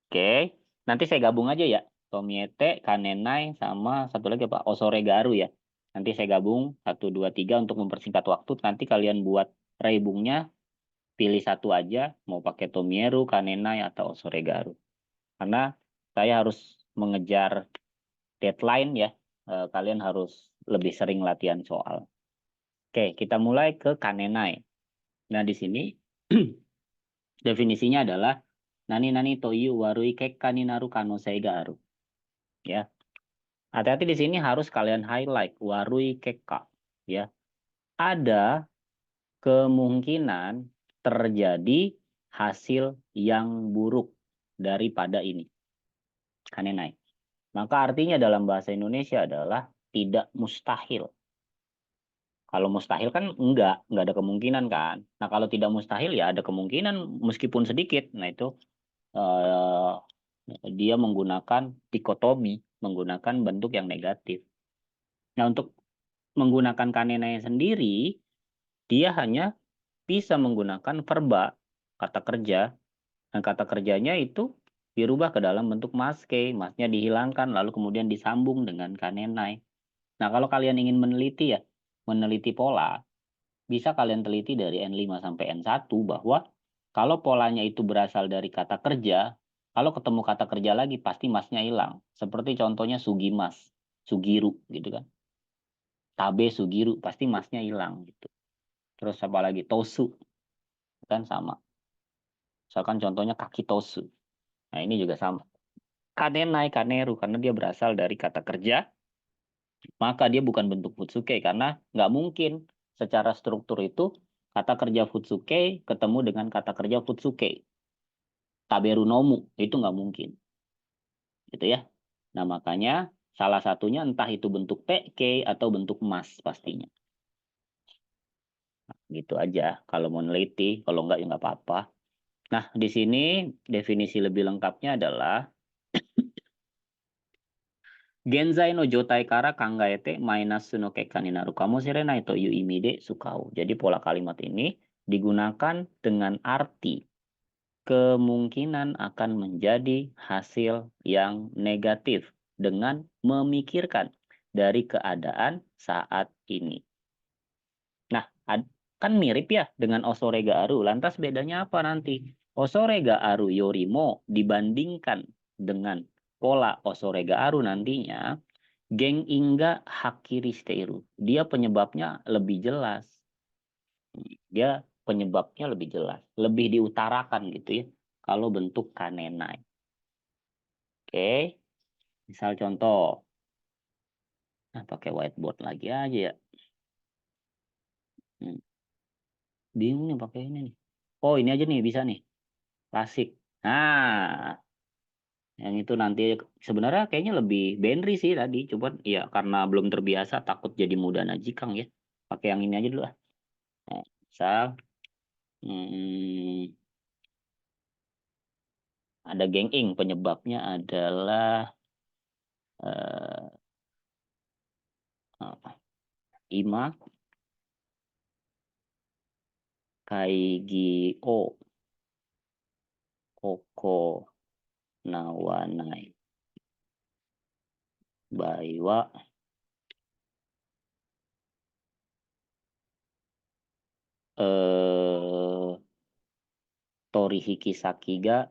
Oke, nanti saya gabung aja ya. Tomiete, kanenai, sama satu lagi apa? Osoregaru ya. Nanti saya gabung 1, 2, 3 untuk mempersingkat waktu. Nanti kalian buat reibungnya, pilih satu aja. Mau pakai tomieru, kanenai, atau osoregaru. Karena saya harus mengejar deadline ya. Kalian harus lebih sering latihan soal. Oke, kita mulai ke kanenai. Nah, di sini definisinya adalah nani nani toyu warui kekka ni naru kanosei ga aru. Ya. Hati-hati di sini harus kalian highlight warui kekka. Ya. Ada kemungkinan terjadi hasil yang buruk daripada ini. Kanenai. Maka artinya dalam bahasa Indonesia adalah tidak mustahil. Kalau mustahil kan enggak ada kemungkinan kan. Nah kalau tidak mustahil ya ada kemungkinan meskipun sedikit. Nah itu eh, dia menggunakan dikotomi, menggunakan bentuk yang negatif. Nah untuk menggunakan kanenanya sendiri, dia hanya bisa menggunakan verba, kata kerja. Dan kata kerjanya itu dirubah ke dalam bentuk maske, masnya dihilangkan lalu kemudian disambung dengan kanenai. Nah kalau kalian ingin meneliti ya, meneliti pola, bisa kalian teliti dari N5 sampai N1 bahwa kalau polanya itu berasal dari kata kerja, kalau ketemu kata kerja lagi pasti masnya hilang. Seperti contohnya Sugimas, Sugiru gitu kan. Tabe Sugiru pasti masnya hilang gitu. Terus apa lagi? Tosu kan sama. Misalkan contohnya kaki tosu. Nah ini juga sama. Kanenai, kaneru karena dia berasal dari kata kerja, maka dia bukan bentuk futsuke karena nggak mungkin secara struktur itu kata kerja futsuke ketemu dengan kata kerja futsuke. Taberu nomu itu nggak mungkin. Gitu ya. Nah makanya salah satunya entah itu bentuk TK atau bentuk emas pastinya. Nah, gitu aja kalau mau neliti, kalau nggak ya nggak apa-apa. Nah di sini definisi lebih lengkapnya adalah Genzai no jotai kara kangaete minasu no kekka ni naru kamoshirennai to yu imi de sukau. Jadi pola kalimat ini digunakan dengan arti kemungkinan akan menjadi hasil yang negatif dengan memikirkan dari keadaan saat ini. Nah, kan mirip ya dengan osore ga aru. Lantas bedanya apa nanti? Osore ga aru yorimo dibandingkan dengan pola osore ga aru nantinya, geng ingga hakiri steiru. Dia penyebabnya lebih jelas. Dia penyebabnya lebih jelas, lebih diutarakan gitu ya. Kalau bentuk kanenai. Oke, misal contoh. Nah, pakai whiteboard lagi aja ya. Hmm. Bingung nih pakai ini nih. Oh, ini aja nih bisa nih. Klasik. Nah, yang itu nanti sebenarnya kayaknya lebih Benri sih tadi. Cuman ya karena belum terbiasa takut jadi mudah najikang ya. Pakai yang ini aja dulu lah. Nah, misal hmm, ada geng ing, penyebabnya adalah apa? Ima kaigi o oko nawanai baiwa torihiki saki ga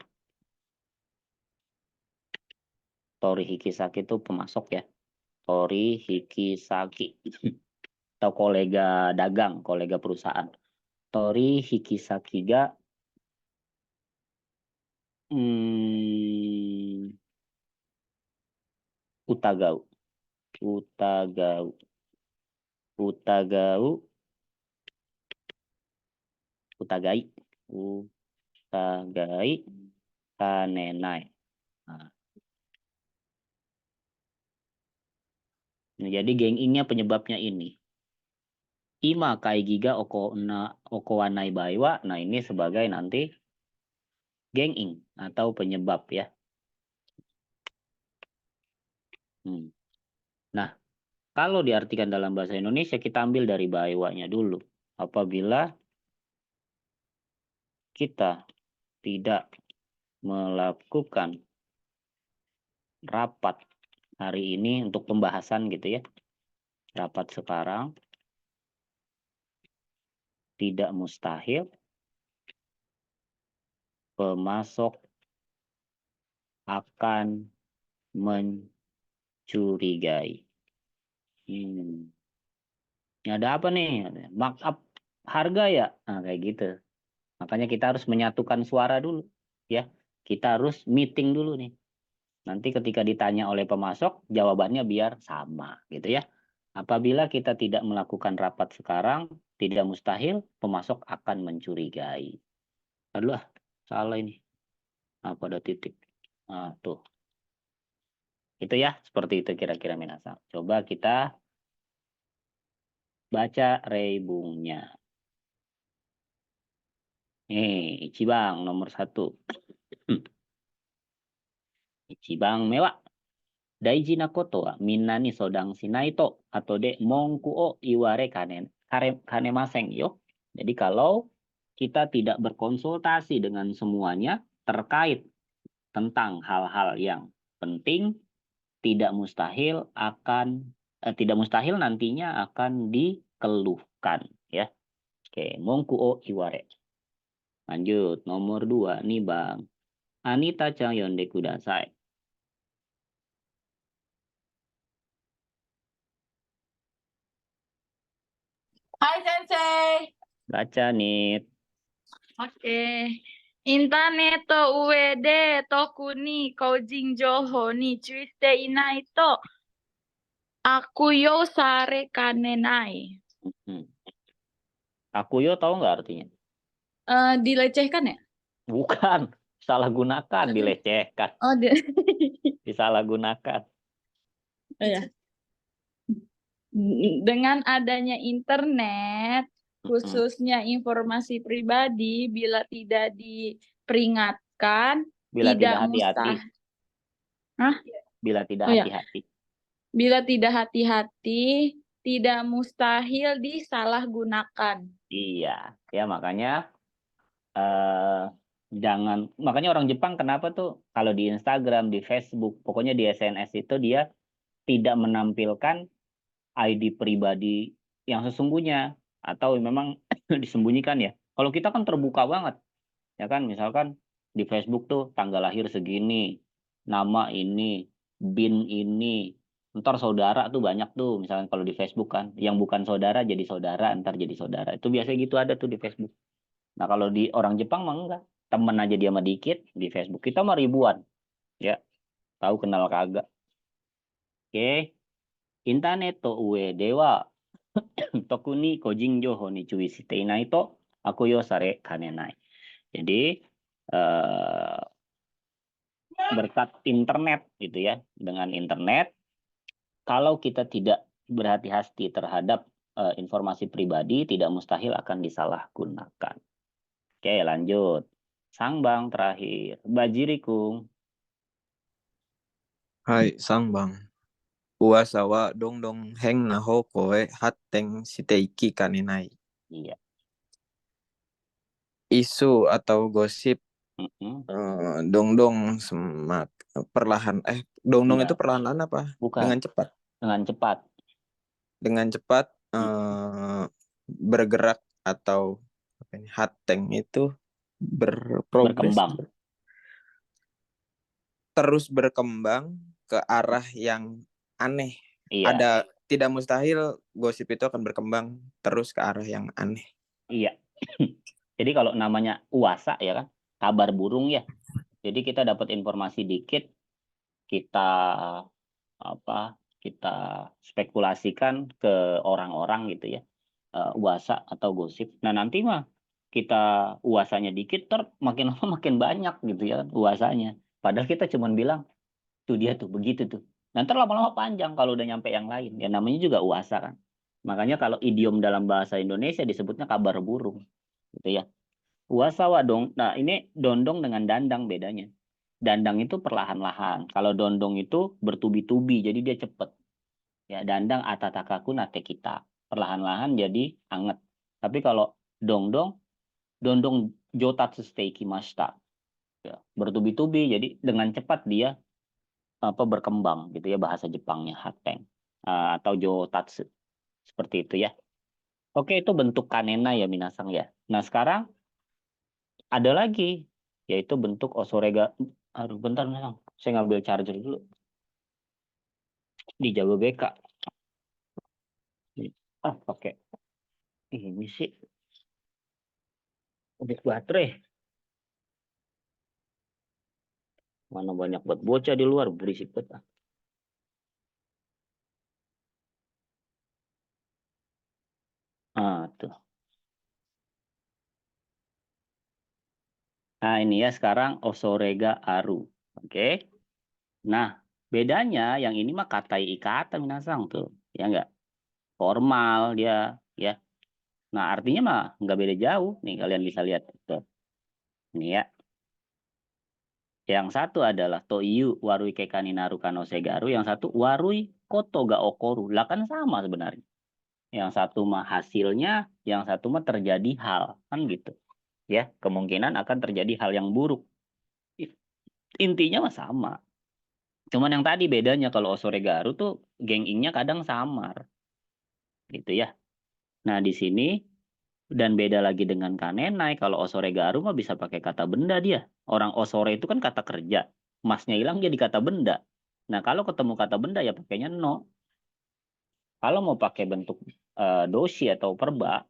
torihiki saki itu pemasok ya. Torihiki saki atau kolega dagang, kolega perusahaan. Torihiki saki ga utagau. Utagau. Utagau. Utagai. Utagai. Kanenai. Nah, jadi geng ingnya penyebabnya ini. Ima kaigiga okowanai baiwa. Nah, ini sebagai nanti geng ing atau penyebab ya. Nah, kalau diartikan dalam bahasa Indonesia kita ambil dari baiwanya dulu. Apabila kita tidak melakukan rapat hari ini untuk pembahasan gitu ya. Rapat sekarang tidak mustahil pemasok akan mencurigai. Ini ada apa nih? Markup harga ya? Nah, kayak gitu. Makanya kita harus menyatukan suara dulu. Ya, kita harus meeting dulu nih. Nanti ketika ditanya oleh pemasok, jawabannya biar sama gitu ya. Apabila kita tidak melakukan rapat sekarang, tidak mustahil pemasok akan mencurigai. Aduh, salah ini. Apa ada titik? Nah, tuh. Itu ya, seperti itu kira-kira minasang. Coba kita baca reibungnya. Nih, Ichibang nomor 1. Ichibang mewah. Daiji na koto wa minna ni sodang shinai to atau de monku o iware kanemasen yo. Jadi kalau kita tidak berkonsultasi dengan semuanya terkait tentang hal-hal yang penting, tidak mustahil nantinya akan dikeluhkan ya. Oke, monku o iware. Lanjut nomor 2 nih Bang. Anita-chan yonde kudasai. Hai Sensei. Baca nih. Oke. Internet to ue de toku ni koujin jouhou ni chui shite inai to akuyo sare kanenai. Akuyo tahu nggak artinya? Dilecehkan ya? Bukan, salah gunakan, dilecehkan, Oh, disalahgunakan. oh ya. Dengan adanya internet, khususnya informasi pribadi, bila tidak diperingatkan, Bila tidak tidak hati-hati. Hah? Bila tidak Oh ya. hati-hati. Bila tidak hati-hati, tidak mustahil disalahgunakan. Iya, ya makanya makanya orang Jepang kenapa tuh kalau di Instagram, di Facebook, pokoknya di SNS itu dia tidak menampilkan ID pribadi yang sesungguhnya atau memang disembunyikan ya. Kalau kita kan terbuka banget, ya kan? Misalkan di Facebook tuh tanggal lahir segini, nama ini, BIN ini, ntar saudara tuh banyak tuh. Misalkan kalau di Facebook kan, yang bukan saudara jadi saudara, ntar jadi saudara. Itu biasanya gitu ada tuh di Facebook. Nah kalau di orang Jepang mah enggak. Temen aja dia mah dikit di Facebook. Kita mah ribuan, ya. Tahu kenal kagak. Oke. Internet to ue dewa tokuni kojing joho ni cui shite inai to akuyo sare kanenai. Jadi eh, berkat internet gitu ya, dengan internet kalau kita tidak berhati-hati terhadap informasi pribadi tidak mustahil akan disalahgunakan. Oke, lanjut. Sang Bang terakhir, Bajirikung. Hai, Sang Bang. Uasa wa dong dong heng naho koe hatteng shiteiki kanenai. Iya. Isu atau gosip Mm-mm. dong dong semak perlahan dong dong itu Enggak, perlahan apa? bukan. Dengan cepat. Dengan cepat. Dengan cepat Mm-mm. bergerak atau apa ini? Hatteng itu berprogres Berkembang. terus berkembang ke arah yang aneh. Iya, Tidak mustahil gosip itu akan berkembang terus ke arah yang aneh. iya. Jadi kalau namanya uasa ya kan, kabar burung ya. Jadi kita dapat informasi dikit, kita kita spekulasikan ke orang-orang gitu ya. Uasa atau gosip. Nah, nanti mah kita uasanya dikit makin lama makin banyak gitu ya uasanya. Padahal kita cuma bilang tuh dia tuh begitu tuh. Nanti lama-lama panjang kalau udah nyampe yang lain. Ya namanya juga uasa kan. Makanya kalau idiom dalam bahasa Indonesia disebutnya kabar burung gitu ya. Uasawa dong. Nah, ini dondong dengan dandang bedanya. Dandang itu perlahan-lahan. Kalau dondong itu bertubi-tubi, jadi dia cepet. Ya, dandang atatakaku nate kita. Perlahan-lahan jadi anget. Tapi kalau dongdong, dondong jotatsu steiki mashita. Ya, bertubi-tubi, jadi dengan cepat dia berkembang gitu ya bahasa Jepangnya hateng. Atau jotatsu. Seperti itu ya. Oke, itu bentuk kanena ya minasang ya. Nah, sekarang ada lagi yaitu bentuk osorega. Aduh, bentar, Minasang. Saya ngambil charger dulu di Jababeka. Pakai ini sih. Untuk baterai. Mana banyak buat bocah di luar, berisik banget. Tuh. Nah, ini ya sekarang osorega aru. Oke. Nah, bedanya yang ini mah katai ikata minasang tuh. Ya enggak? Formal dia, ya. Nah, artinya mah enggak beda jauh. Nih, kalian bisa lihat. Tuh. Ini ya. Yang satu adalah toiyu warui kekani naru kano segaru. Yang satu warui koto ga okoru. Lah kan sama sebenarnya. Yang satu mah hasilnya, yang satu mah terjadi hal. Kan gitu. Ya, kemungkinan akan terjadi hal yang buruk. Intinya mah sama. Cuman yang tadi bedanya kalau Osoregaru tuh geng ingnya kadang samar. Gitu ya. Nah, di sini dan beda lagi dengan Kanenai. Kalau Osoregaru mah bisa pakai kata benda dia. Orang Osore itu kan kata kerja. Masnya hilang jadi kata benda. Nah, kalau ketemu kata benda ya pakainya no. Kalau mau pakai bentuk doshi atau perba,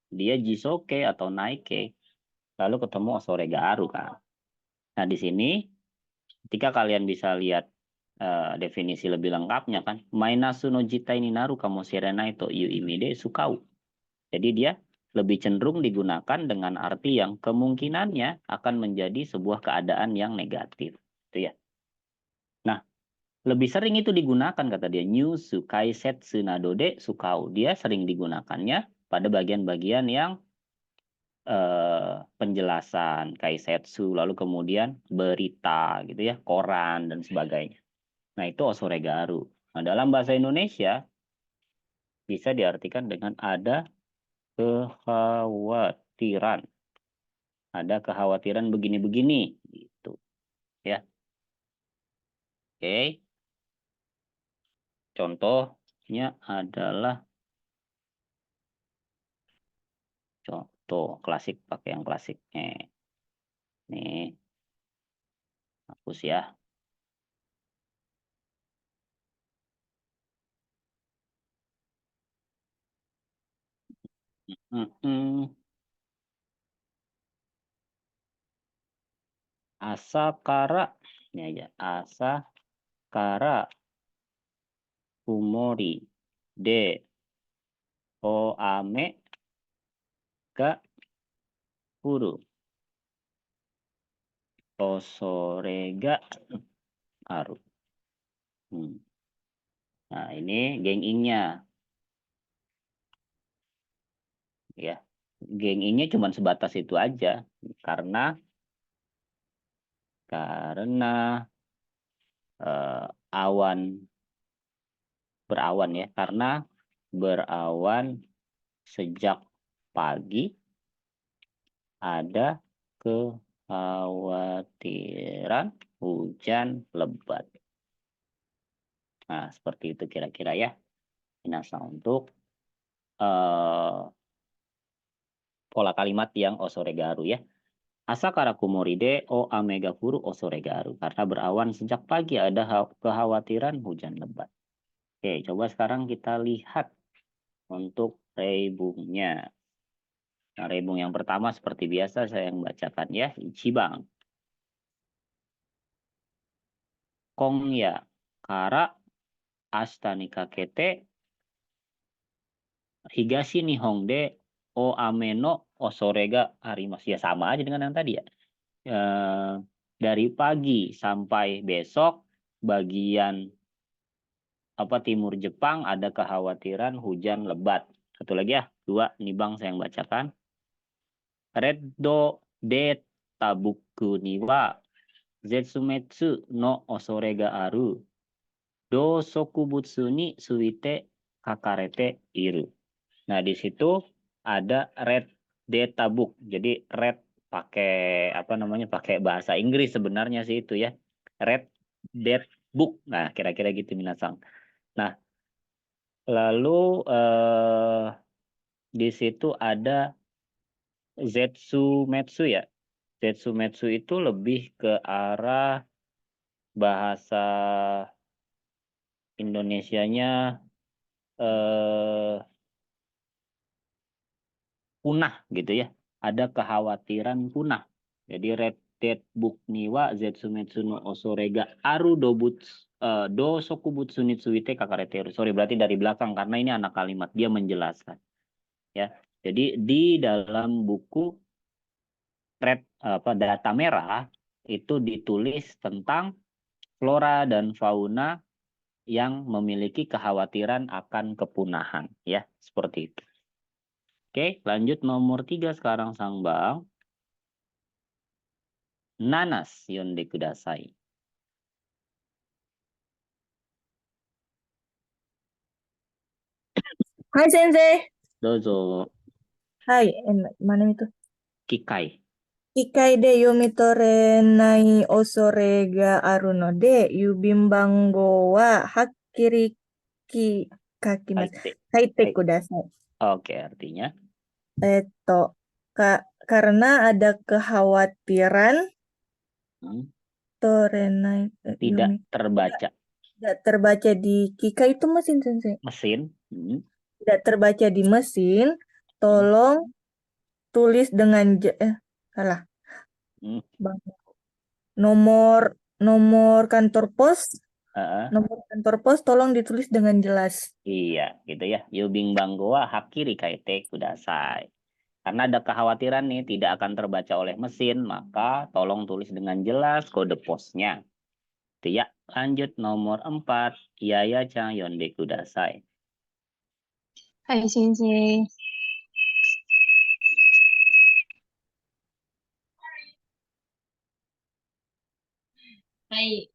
dia jisoke atau naike. Lalu ketemu Osoregaru kan. Nah, di sini ketika kalian bisa lihat definisi lebih lengkapnya kan, mainasu no jitai ni naru kamoshirena itu yu imide sukau. Jadi dia lebih cenderung digunakan dengan arti yang kemungkinannya akan menjadi sebuah keadaan yang negatif. Itu ya. Nah, lebih sering itu digunakan kata dia nyusu kaisetsu nadode sukau. Dia sering digunakannya pada bagian-bagian yang penjelasan kaisetsu lalu kemudian berita gitu ya, koran dan sebagainya. Nah, itu Osoregaru. Nah, dalam bahasa Indonesia bisa diartikan dengan ada kekhawatiran. Ada kekhawatiran begini-begini gitu. Ya. Oke. Contohnya adalah Tuh, klasik, pakai yang klasiknya. Nih, hapus ya. Asakara, ini aja. Asakara kumori de o ame ga furu. Osore ga aru. Nah, ini geng ing-nya. Ya, geng ing-nya cuma sebatas itu aja. Karena awan berawan ya. Karena berawan sejak pagi ada kekhawatiran hujan lebat. Nah, seperti itu kira-kira ya. Minasa untuk pola kalimat yang osoregaru ya. Asakara kumoride o amega furu osoregaru. Karena berawan sejak pagi ada kekhawatiran hujan lebat. Oke, coba sekarang kita lihat untuk reibungnya. Nah, reibung yang pertama seperti biasa saya yang bacakan ya. Ichiban. Kong ya kara ashita ni kakete higashi nihon de o ame no osore ga arimasu. Ya sama aja dengan yang tadi ya. Dari pagi sampai besok bagian timur Jepang ada kekhawatiran hujan lebat. Satu lagi ya, 2 nibang saya yang bacakan. Reddo de tabuku ni wa zetsumetsu no osore ga aru. Do sokubutsu ni suite kakarete iru. Nah, di situ ada red data book. Jadi red pakai pakai bahasa Inggris sebenarnya sih itu ya. Red data book. Nah, kira-kira gitu minasang. Nah, lalu di situ ada zetsumetsu ya. Zetsumetsu itu lebih ke arah bahasa Indonesianya punah gitu ya. Ada kekhawatiran punah. Jadi red dead book niwa zetsumetsu no osorega aru do sokubutsu nitsuite kakareteru. Sorry, berarti dari belakang karena ini anak kalimat, dia menjelaskan. Ya. Jadi di dalam buku data merah itu ditulis tentang flora dan fauna yang memiliki kekhawatiran akan kepunahan ya, seperti itu. Oke, lanjut nomor 3 sekarang Sang Bang. Nanas yonde kudasai. Hai Sensei. Dozo. Hai, mana itu? Kikai. Kikai de yomitore nai osore ga aru no de yubimbango wa hakkiri kakimasu. Kaite kudasai. Oke, artinya? Karena ada kekhawatiran torenai tidak terbaca. Tidak terbaca di Kikai itu mesin Sensei. Mesin. Tidak terbaca di mesin. Tolong tulis dengan salah. Bang. Nomor kantor pos. Nomor kantor pos tolong ditulis dengan jelas. Iya, gitu ya. Yubing banggoa hakiri kaite kudasai. Karena ada kekhawatiran nih tidak akan terbaca oleh mesin, maka tolong tulis dengan jelas kode posnya. Itu ya. Lanjut nomor 4. Yaya-chan yonde kudasai. Hai Sensei. Hai.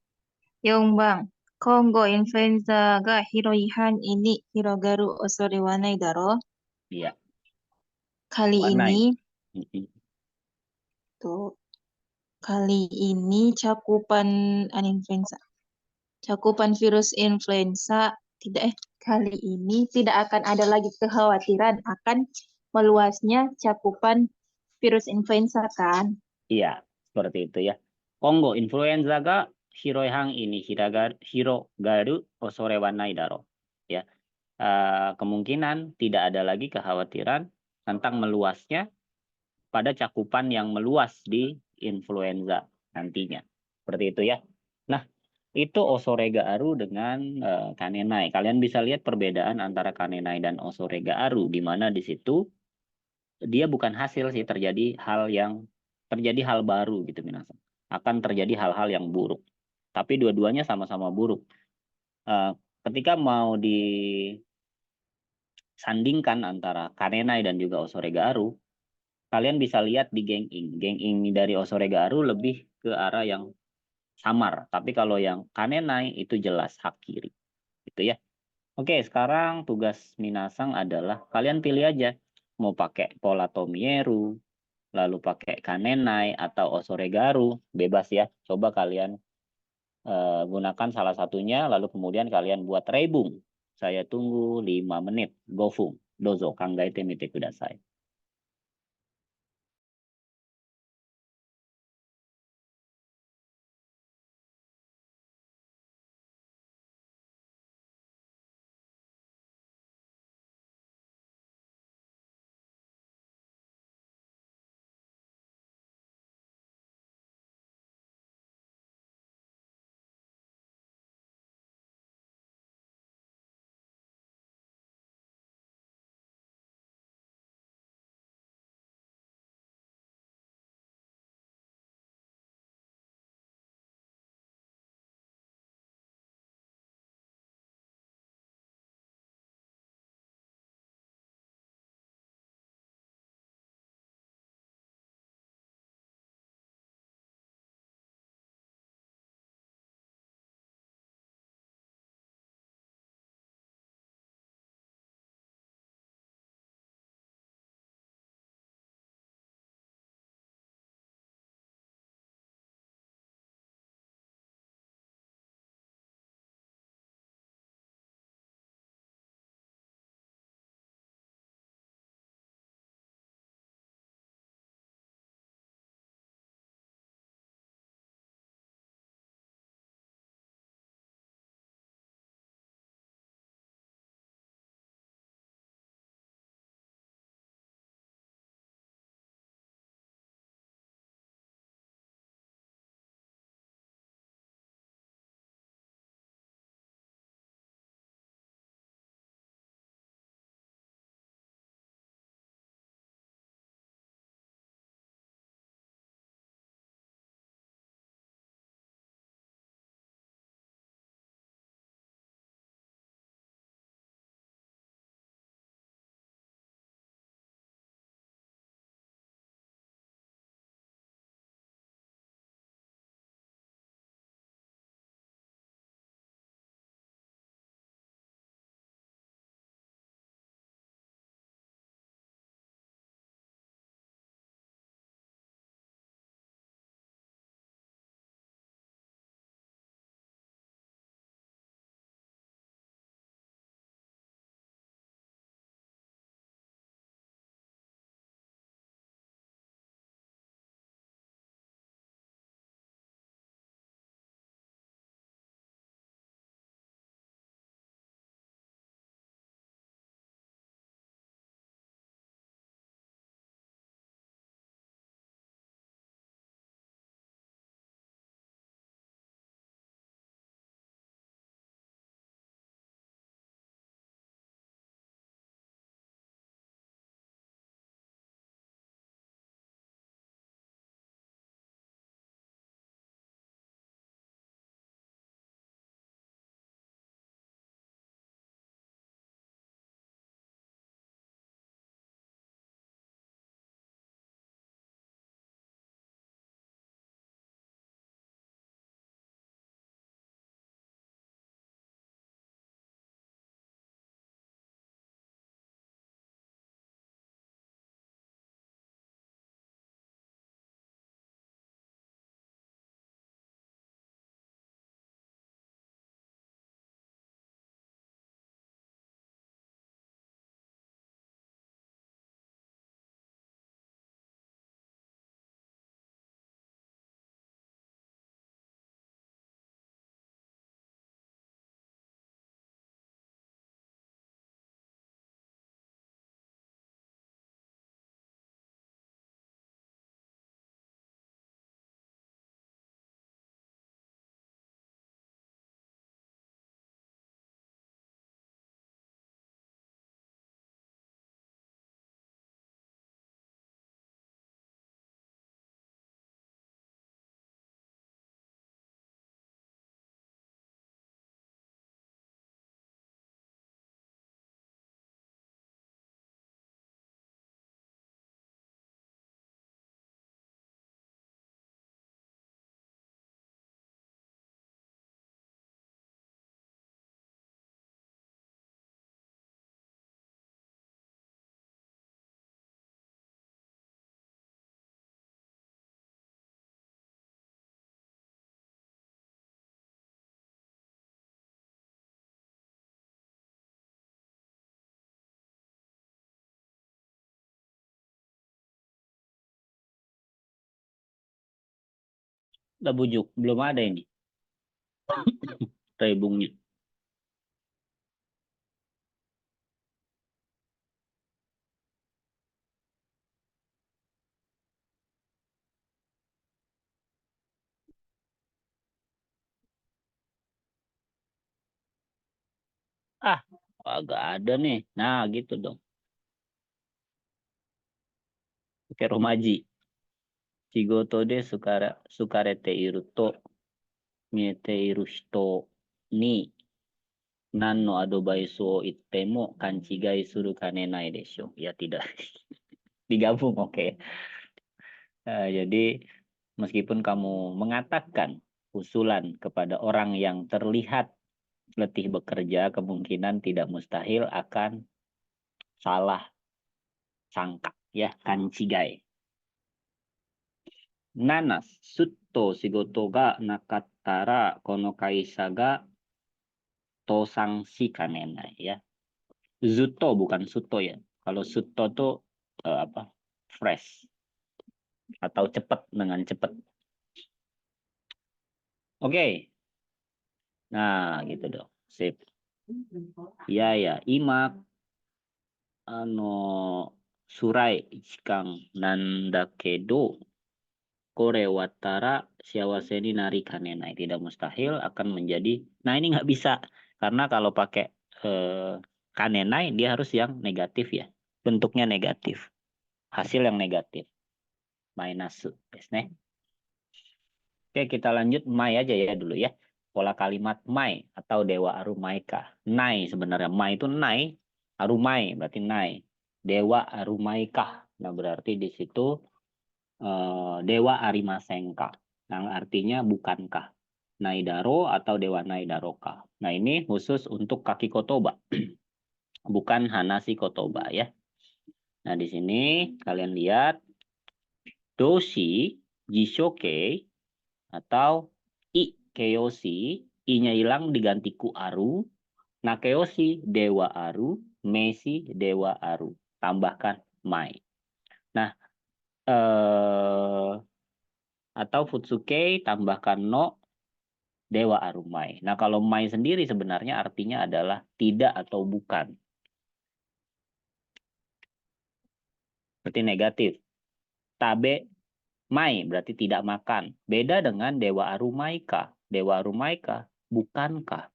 Yongbang. Kongo influenza ga hiroi han ini hirogaru osore wa nai daro? Iya. Kali ini cakupan influenza. Cakupan virus influenza kali ini tidak akan ada lagi kekhawatiran akan meluasnya cakupan virus influenza kan? Iya, seperti itu ya. Kongo influenza ga hiroi hang ini hirogaru osore wa nai daro. Ya. Kemungkinan tidak ada lagi kekhawatiran tentang meluasnya pada cakupan yang meluas di influenza nantinya. Seperti itu ya. Nah, itu Osoregaaru dengan Kanenai. Kalian bisa lihat perbedaan antara Kanenai dan Osoregaaru di mana di situ dia bukan hasil sih terjadi hal baru gitu minasan. Akan terjadi hal-hal yang buruk. Tapi dua-duanya sama-sama buruk. Ketika mau disandingkan antara Kanenai dan juga Osoregaaru, kalian bisa lihat di Geng Ing. Geng Ing dari Osoregaaru lebih ke arah yang samar. Tapi kalau yang Kanenai itu jelas hak kiri. Gitu ya. Oke, sekarang tugas Minasang adalah kalian pilih aja mau pakai pola Tomieru, lalu pakai Kanenai atau Osoregaaru, bebas ya. Coba kalian gunakan salah satunya, lalu kemudian kalian buat rebung. Saya tunggu 5 menit. Gofung, dozo, kangaite mite kudasai. Udah bujuk, belum ada ini. Rebungnya. Ah, agak ada nih. Nah, gitu dong. Oke, Romaji. Shigoto de sukarete iru to miete iru hito ni nan no advice o itte mo kanchigai suru kanenai desho. Ya tidak. Digabung, oke. Jadi meskipun kamu mengatakan usulan kepada orang yang terlihat letih bekerja, kemungkinan tidak mustahil akan salah sangka, ya, kanchigai. Nanas, sutto shigoto ga nakattara kono kaisa ga tosangshi kanenai, ya. Zutto bukan suto, ya. Kalau suto tuh apa? Fresh atau cepat, dengan cepat. Oke. Nah, gitu dong. Sip. Ya, ya. Imak surai ichikang nandakedo kore watara siawase ni nari kanenai. Tidak mustahil akan menjadi. Nah, ini nggak bisa. Karena kalau pakai kanenai, dia harus yang negatif, ya. Bentuknya negatif. Hasil yang negatif. Mainasu. Oke, kita lanjut mai aja ya dulu ya. Pola kalimat mai atau dewa arumaika. Nai sebenarnya. Mai itu nai. Arumai berarti nai. Dewa arumaika. Nah, berarti di situ dewa arimasengka. Yang artinya bukankah. Naidaro atau dewa naidaroka. Nah, ini khusus untuk kaki kotoba. Bukan hanasi kotoba ya. Nah, di sini kalian lihat doshi, jishoke, atau i keyoshi, i-nya hilang diganti ku aru, nakeyoshi dewa aru, meshi dewa aru, tambahkan mai. Nah, atau futsuke tambahkan no dewa aru mai. Nah, kalau mai sendiri sebenarnya artinya adalah tidak atau bukan. Berarti negatif. Tabe mai berarti tidak makan. Beda dengan dewa arumaika. Dewa arumaika bukankah.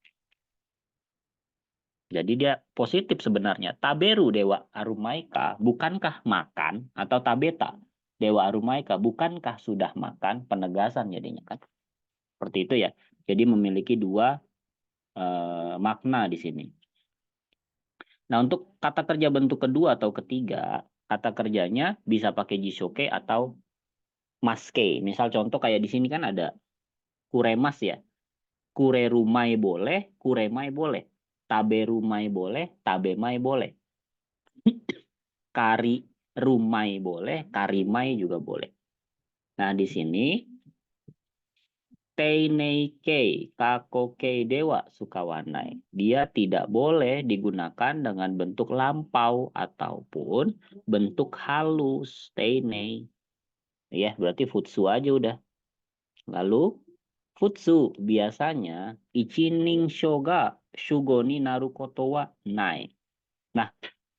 Jadi dia positif sebenarnya. Taberu dewa arumaika, bukankah makan? Atau tabeta dewa arumaika, bukankah sudah makan? Penegasan jadinya kan. Seperti itu ya. Jadi memiliki dua makna di sini. Nah, untuk kata kerja bentuk kedua atau ketiga, kata kerjanya bisa pakai jishoke atau maske. Misal contoh kayak di sini kan ada kuremas ya. Kurerumai boleh, kuremai boleh. Taberumai boleh, tabemai boleh. Kari rumai boleh, karimai juga boleh. Nah, di sini teineikei kakokei dewa sukawanai. Dia tidak boleh digunakan dengan bentuk lampau ataupun bentuk halus, teinei. Ya, berarti futsu aja udah. Lalu futsu biasanya ichining shoga shugoni narukoto wa nai. Nah,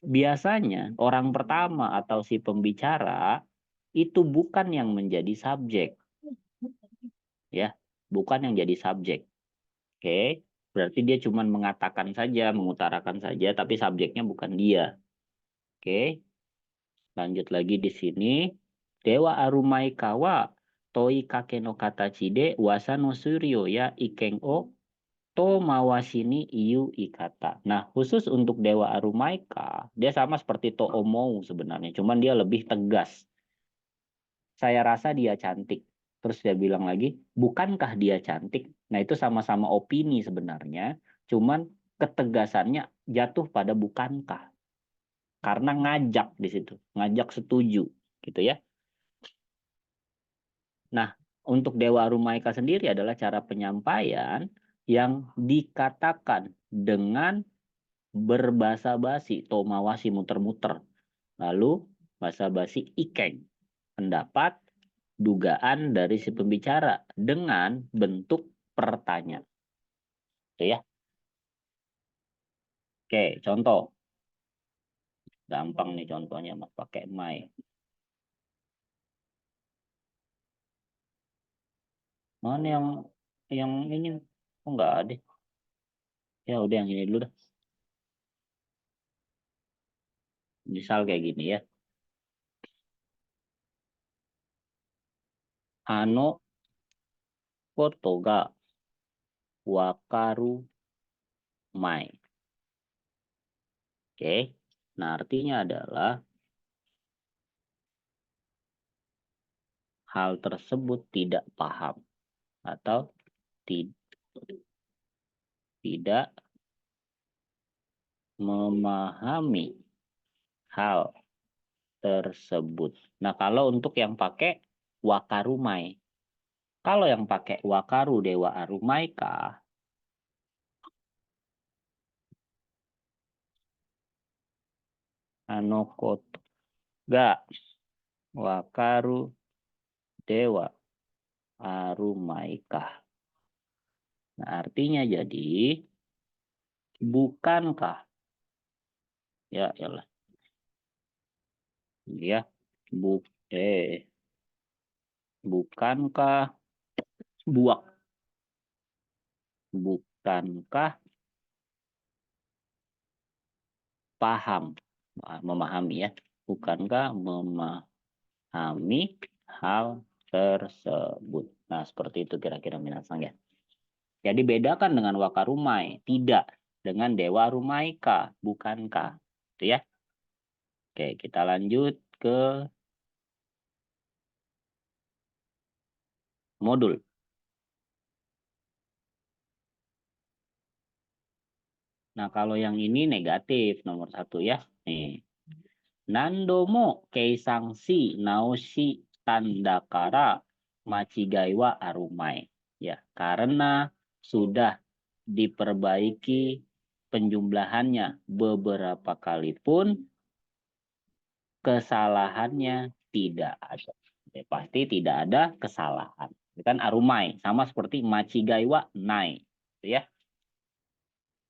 biasanya orang pertama atau si pembicara itu bukan yang menjadi subjek. Ya, bukan yang jadi subjek. Oke, berarti dia cuma mengatakan saja, mengutarakan saja, tapi subjeknya bukan dia. Oke, lanjut lagi di sini. Dewa Arumaika wa toi kake no katachi de wasa no suryo ya iken o to mawashini iyu ikata. Nah, khusus untuk Dewa Arumaika, dia sama seperti to omou sebenarnya, cuman dia lebih tegas. Saya rasa dia cantik. Terus dia bilang lagi, bukankah dia cantik? Nah, itu sama-sama opini sebenarnya, cuman ketegasannya jatuh pada bukankah. Karena ngajak di situ, ngajak setuju, gitu ya. Nah, untuk Dewa Arumaika sendiri adalah cara penyampaian yang dikatakan dengan berbasa-basi, tomawasi muter-muter. Lalu basa-basi ikeng, pendapat, dugaan dari si pembicara dengan bentuk pertanyaan. Itu ya. Oke, contoh. Gampang nih contohnya Mas pakai my. Mana yang ini? Oh, enggak ada. Ya udah yang ini dulu dah. Misal kayak gini ya. Ano koto ga wakaru mai. Oke. Nah, artinya adalah hal tersebut tidak paham atau tidak memahami hal tersebut. Nah, kalau untuk yang pakai wakarumai. Kalau yang pakai wakaru dewa arumaika, anokoto ga wakaru dewa arumaika. Nah, artinya jadi bukankah ya yalah. Ya, bukankah bukankah paham, memahami ya, bukankah memahami hal tersebut. Nah, seperti itu kira-kira minasang ya. Jadi bedakan dengan wakarumai, tidak dengan dewa rumaika, bukankah. Itu ya. Oke, kita lanjut ke modul. Nah, kalau yang ini negatif nomor 1 ya. Nih. Nandomo keisangsi naoshi tandakara machigai wa arumai. Ya, karena sudah diperbaiki penjumlahannya beberapa kali pun kesalahannya tidak ada. Ya, pasti tidak ada kesalahan. Itu kan arumai, sama seperti machigai wa nai. Itu ya.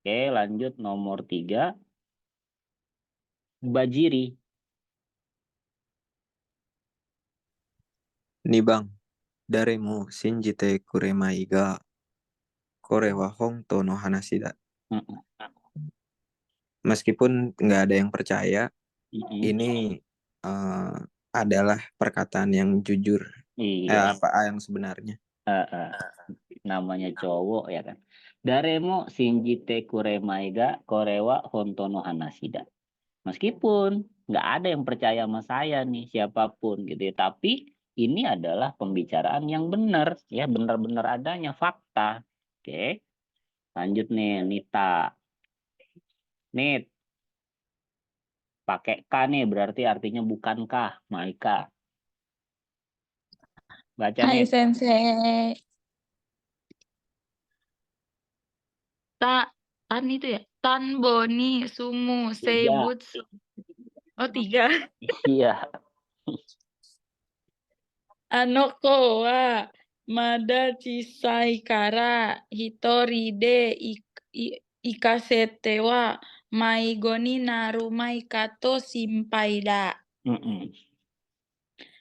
Oke, lanjut nomor 3. Bajiri. Nih bang, daremo shinjite kuremai ga kore wa honto no hanashi da. Meskipun nggak ada yang percaya, ini adalah perkataan yang jujur. Iya. Yang sebenarnya. Namanya cowok ya kan. Daremo shinjite kuremai ga korewa honto no hanashida. Meskipun nggak ada yang percaya sama saya nih, siapapun gitu ya. Tapi ini adalah pembicaraan yang benar, ya benar-benar adanya fakta. Oke, lanjut nih, Nita. Nit, pakai K nih berarti artinya bukankah, Maika. Baca Hai Nit. Sensei. Tan itu ya. Tan boni sumu 3. seibutsu. Oh 3. Iya. Anoko wa mada chisai kara hitori de ikasete wa maigo ni narumai kato simpai da.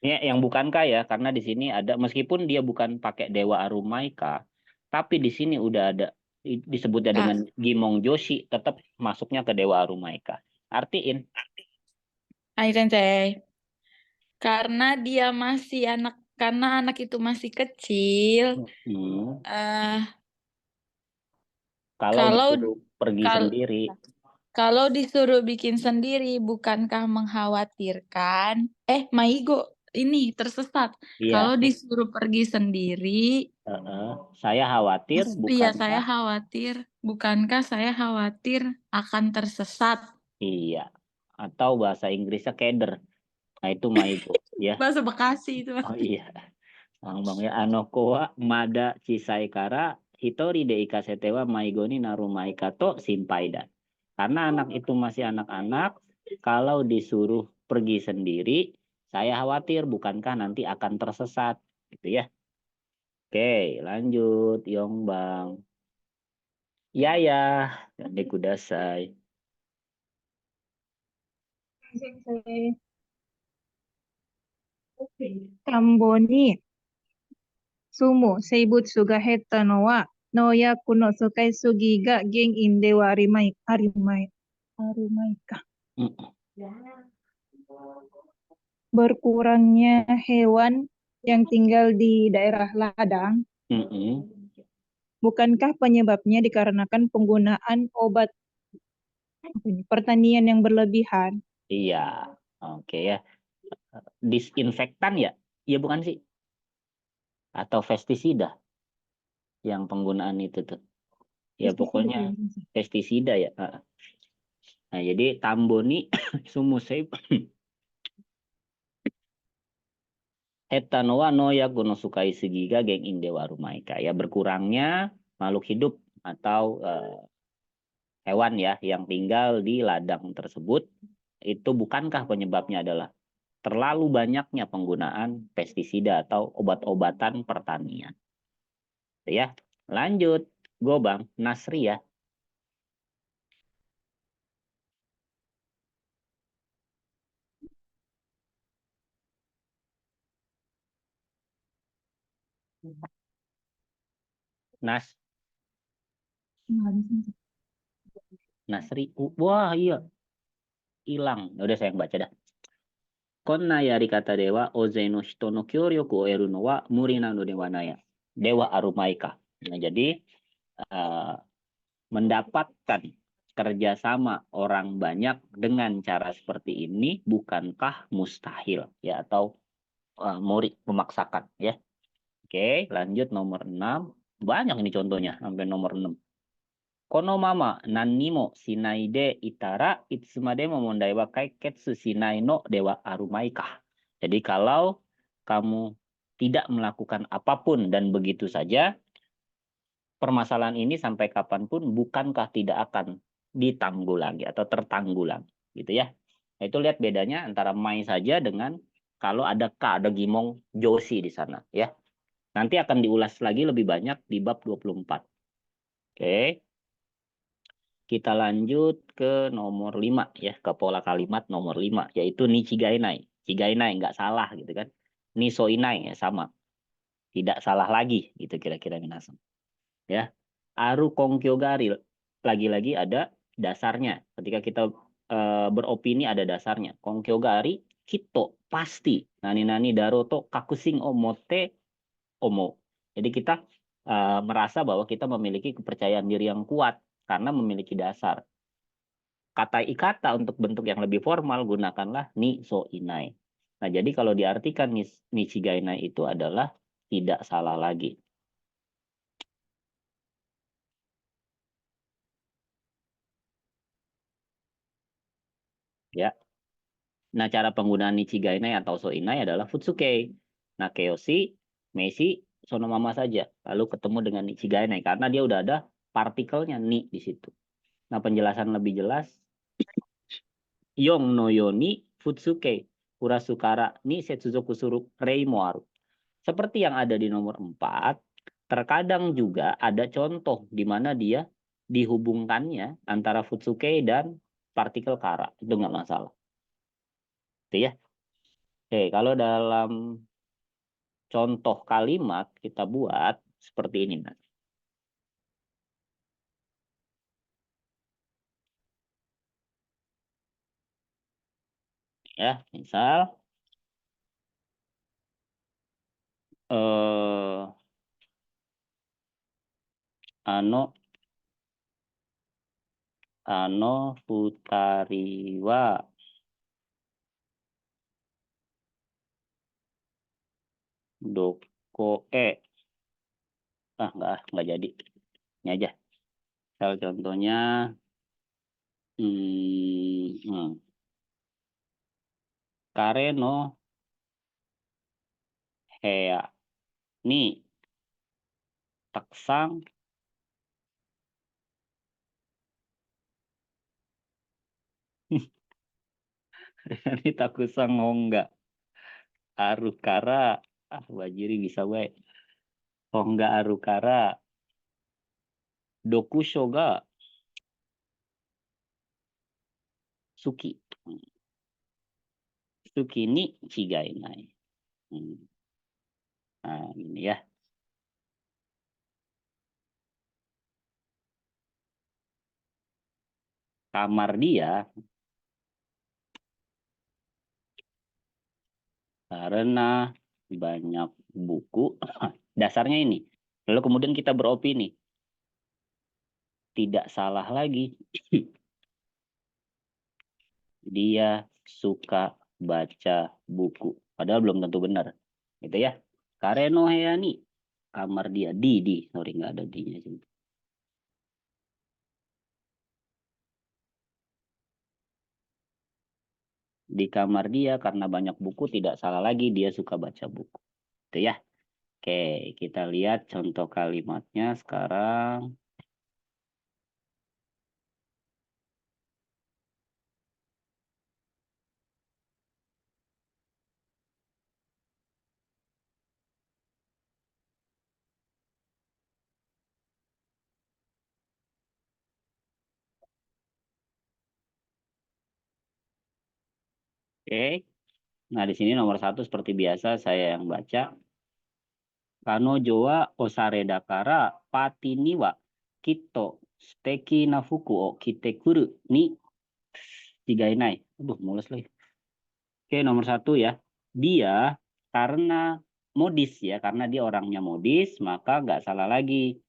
Ini yang bukankah ya, karena di sini ada meskipun dia bukan pakai dewa arumaika, tapi di sini udah ada disebutnya dengan Gimong Joshi, tetap masuknya ke dewa arumaika. Artiin. Hai Sensei. Karena anak itu masih kecil. Kalau disuruh pergi sendiri. Kalau disuruh bikin sendiri, bukankah mengkhawatirkan? Maigo, ini tersesat. Iya. Kalau disuruh pergi sendiri, saya khawatir, iya saya khawatir. Bukankah saya khawatir akan tersesat? Iya. Atau bahasa Inggrisnya keder. Nah itu maigo. Ya. Bahasa Bekasi itu. Oh iya. Bang ya, Anoko wa mada chisai kara hitori de ikasete wa maigo ni narumai kato simpaida. Karena anak itu masih anak-anak, kalau disuruh pergi sendiri, Saya khawatir bukankah nanti akan tersesat, gitu ya. Oke, lanjut Yongbang. Ya ya, Gande kudasai. Sensei. Tambo ni sumo seibutsu ga hetta no wa noyaku no sokai sugi ga gen inde wa arimai ka. Mm, Berkurangnya hewan yang tinggal di daerah ladang, mm-mm. bukankah penyebabnya dikarenakan penggunaan obat pertanian yang berlebihan? Iya, oke ya. Disinfektan ya? Iya bukan sih? Atau pestisida yang penggunaan itu tuh. Ya pokoknya pestisida ya. Nah, jadi Tamboni sumusei etanowa no yakuno sukai segiga geng indewa rumaika. Ya berkurangnya makhluk hidup atau hewan ya yang tinggal di ladang tersebut itu bukankah penyebabnya adalah terlalu banyaknya penggunaan pestisida atau obat-obatan pertanian. Ya, lanjut. Gobang, Nasri ya. Nasri. Wah, iya. Hilang. Ya udah saya yang baca dah. Konna yari kata dewa ozei no hito no kyōryoku o eru no wa muri nano de wa naya. Dewa arumaika. Nah, jadi mendapatkan kerjasama orang banyak dengan cara seperti ini bukankah mustahil ya atau muri memaksakan ya. Oke, lanjut nomor 6. Banyak ini contohnya sampai nomor 6. Kono mama nanimo shinai de itara itsumademo mondai wa kaiketsu shinai no dewa arumaika. Jadi kalau kamu tidak melakukan apapun dan begitu saja, permasalahan ini sampai kapanpun bukankah tidak akan ditanggulangi atau tertanggulangi, gitu ya. Nah, itu lihat bedanya antara mai saja dengan kalau ada ka, ada gimong joshi di sana, ya. Nanti akan diulas lagi lebih banyak di bab 24. Oke. Kita lanjut ke nomor 5 ya, ke pola kalimat nomor 5 yaitu nichigainai. Chigainai nggak salah gitu kan. Nisoinai ya sama. Tidak salah lagi gitu kira-kira minasem. Ya. Aru kongkyogari lagi-lagi ada dasarnya. Ketika kita beropini ada dasarnya. Kongkyogari kito pasti nani-nani daroto kakusing omote omo. Jadi kita merasa bahwa kita memiliki kepercayaan diri yang kuat karena memiliki dasar. Kata ikata untuk bentuk yang lebih formal gunakanlah ni so inai. Nah, jadi kalau diartikan nichigainai itu adalah tidak salah lagi. Ya. Nah, cara penggunaan nichigainai atau so inai adalah futsuke. Nah, keoshi, meisi, sonomama saja. Lalu ketemu dengan nichigainai karena dia udah ada partikelnya ni di situ. Nah, penjelasan lebih jelas Yong no yoni futsuke urasukara ni setsuzoku suru rei moaru. Seperti yang ada di nomor 4, terkadang juga ada contoh di mana dia dihubungkannya antara futsuke dan partikel kara. Itu nggak masalah. Itu ya. Oke, kalau dalam contoh kalimat kita buat seperti ini. Nah. Ya, misal ano futari wa doko nggak jadi. Ini aja. Misal contohnya kare no hea ni taksang ini takusang honga Arukara. Bajiri bisa baik. Hongga arukara. Dokusho ga suki. Suki ni chigainai. Nah, ini ya. Kamar dia karena banyak buku. Dasarnya ini. Lalu kemudian kita beropini. Tidak salah lagi. Dia suka baca buku. Padahal belum tentu benar. Gitu ya. Kareno heyani. Kamar dia. Sorry, nggak ada di-nya. Di kamar dia karena banyak buku, tidak salah lagi dia suka baca buku. Itu ya. Oke, kita lihat contoh kalimatnya sekarang. Oke. Nah, di sini nomor 1 seperti biasa saya yang baca. Kanojo wa osare dakara pati ni wa kitto suteki na fuku o kite kuru ni chigainai. Mulus lagi. Oke, nomor 1 ya. Dia karena modis ya, karena dia orangnya modis, maka nggak salah lagi.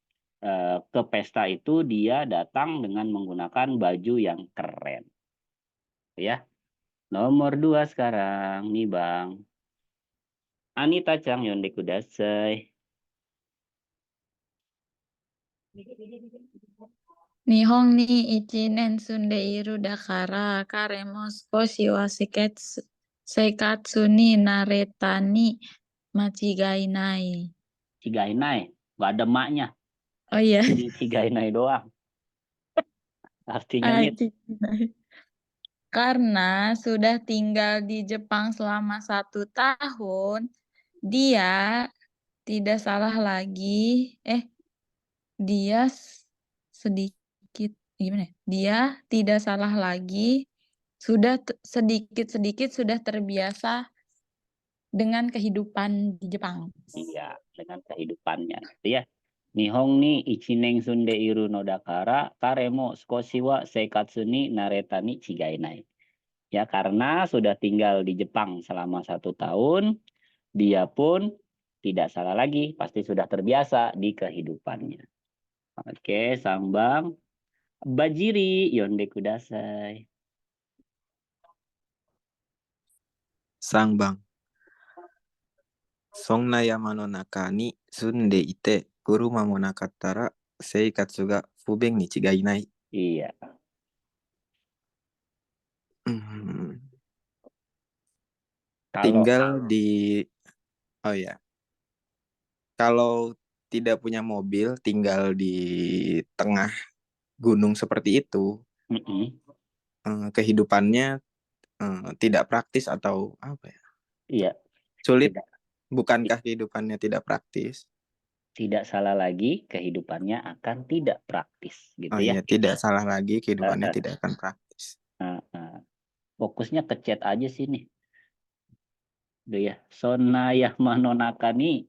Ke pesta itu dia datang dengan menggunakan baju yang keren. Ya. Nomor 2 sekarang nih Bang. Anita-chan yonde kudasai. Nihon ni ichinen sundeiru dakara kare mo skoshi wa seikatsu ni nareta ni machigai nai. Chigainai, nggak ada maknya. Oh iya. Jadi chigainai doang. Artinya nih, Karena sudah tinggal di Jepang selama 1 tahun, dia tidak salah lagi. Dia sedikit gimana ya? Dia tidak salah lagi. Sudah sedikit-sedikit sudah terbiasa dengan kehidupan di Jepang. iya, dengan kehidupannya. Gitu ya. Nihong ni ichineng sundeiru no dakara karemo skoshi wa seikatsu ni nareta ni chigainai. Ya, karena sudah tinggal di Jepang selama 1 tahun, dia pun tidak salah lagi, pasti sudah terbiasa di kehidupannya. Oke, sambang. Bajiri, yonde kudasai. Sangbang. Sonna yama no naka ni sunde ite kuruma mo nakattara seikatsu ga fubeng ni chigai nai. Iya. Tinggal di kalau tidak punya mobil, tinggal di tengah gunung seperti itu, kehidupannya tidak praktis atau apa ya? Iya. Sulit. Tidak. Bukankah kehidupannya tidak praktis? Tidak salah lagi, kehidupannya akan tidak praktis, gitu ya. Iya, tidak salah lagi, kehidupannya tidak akan praktis. Fokusnya ke chat aja sih nih. Udah ya. Sonna yama no naka ni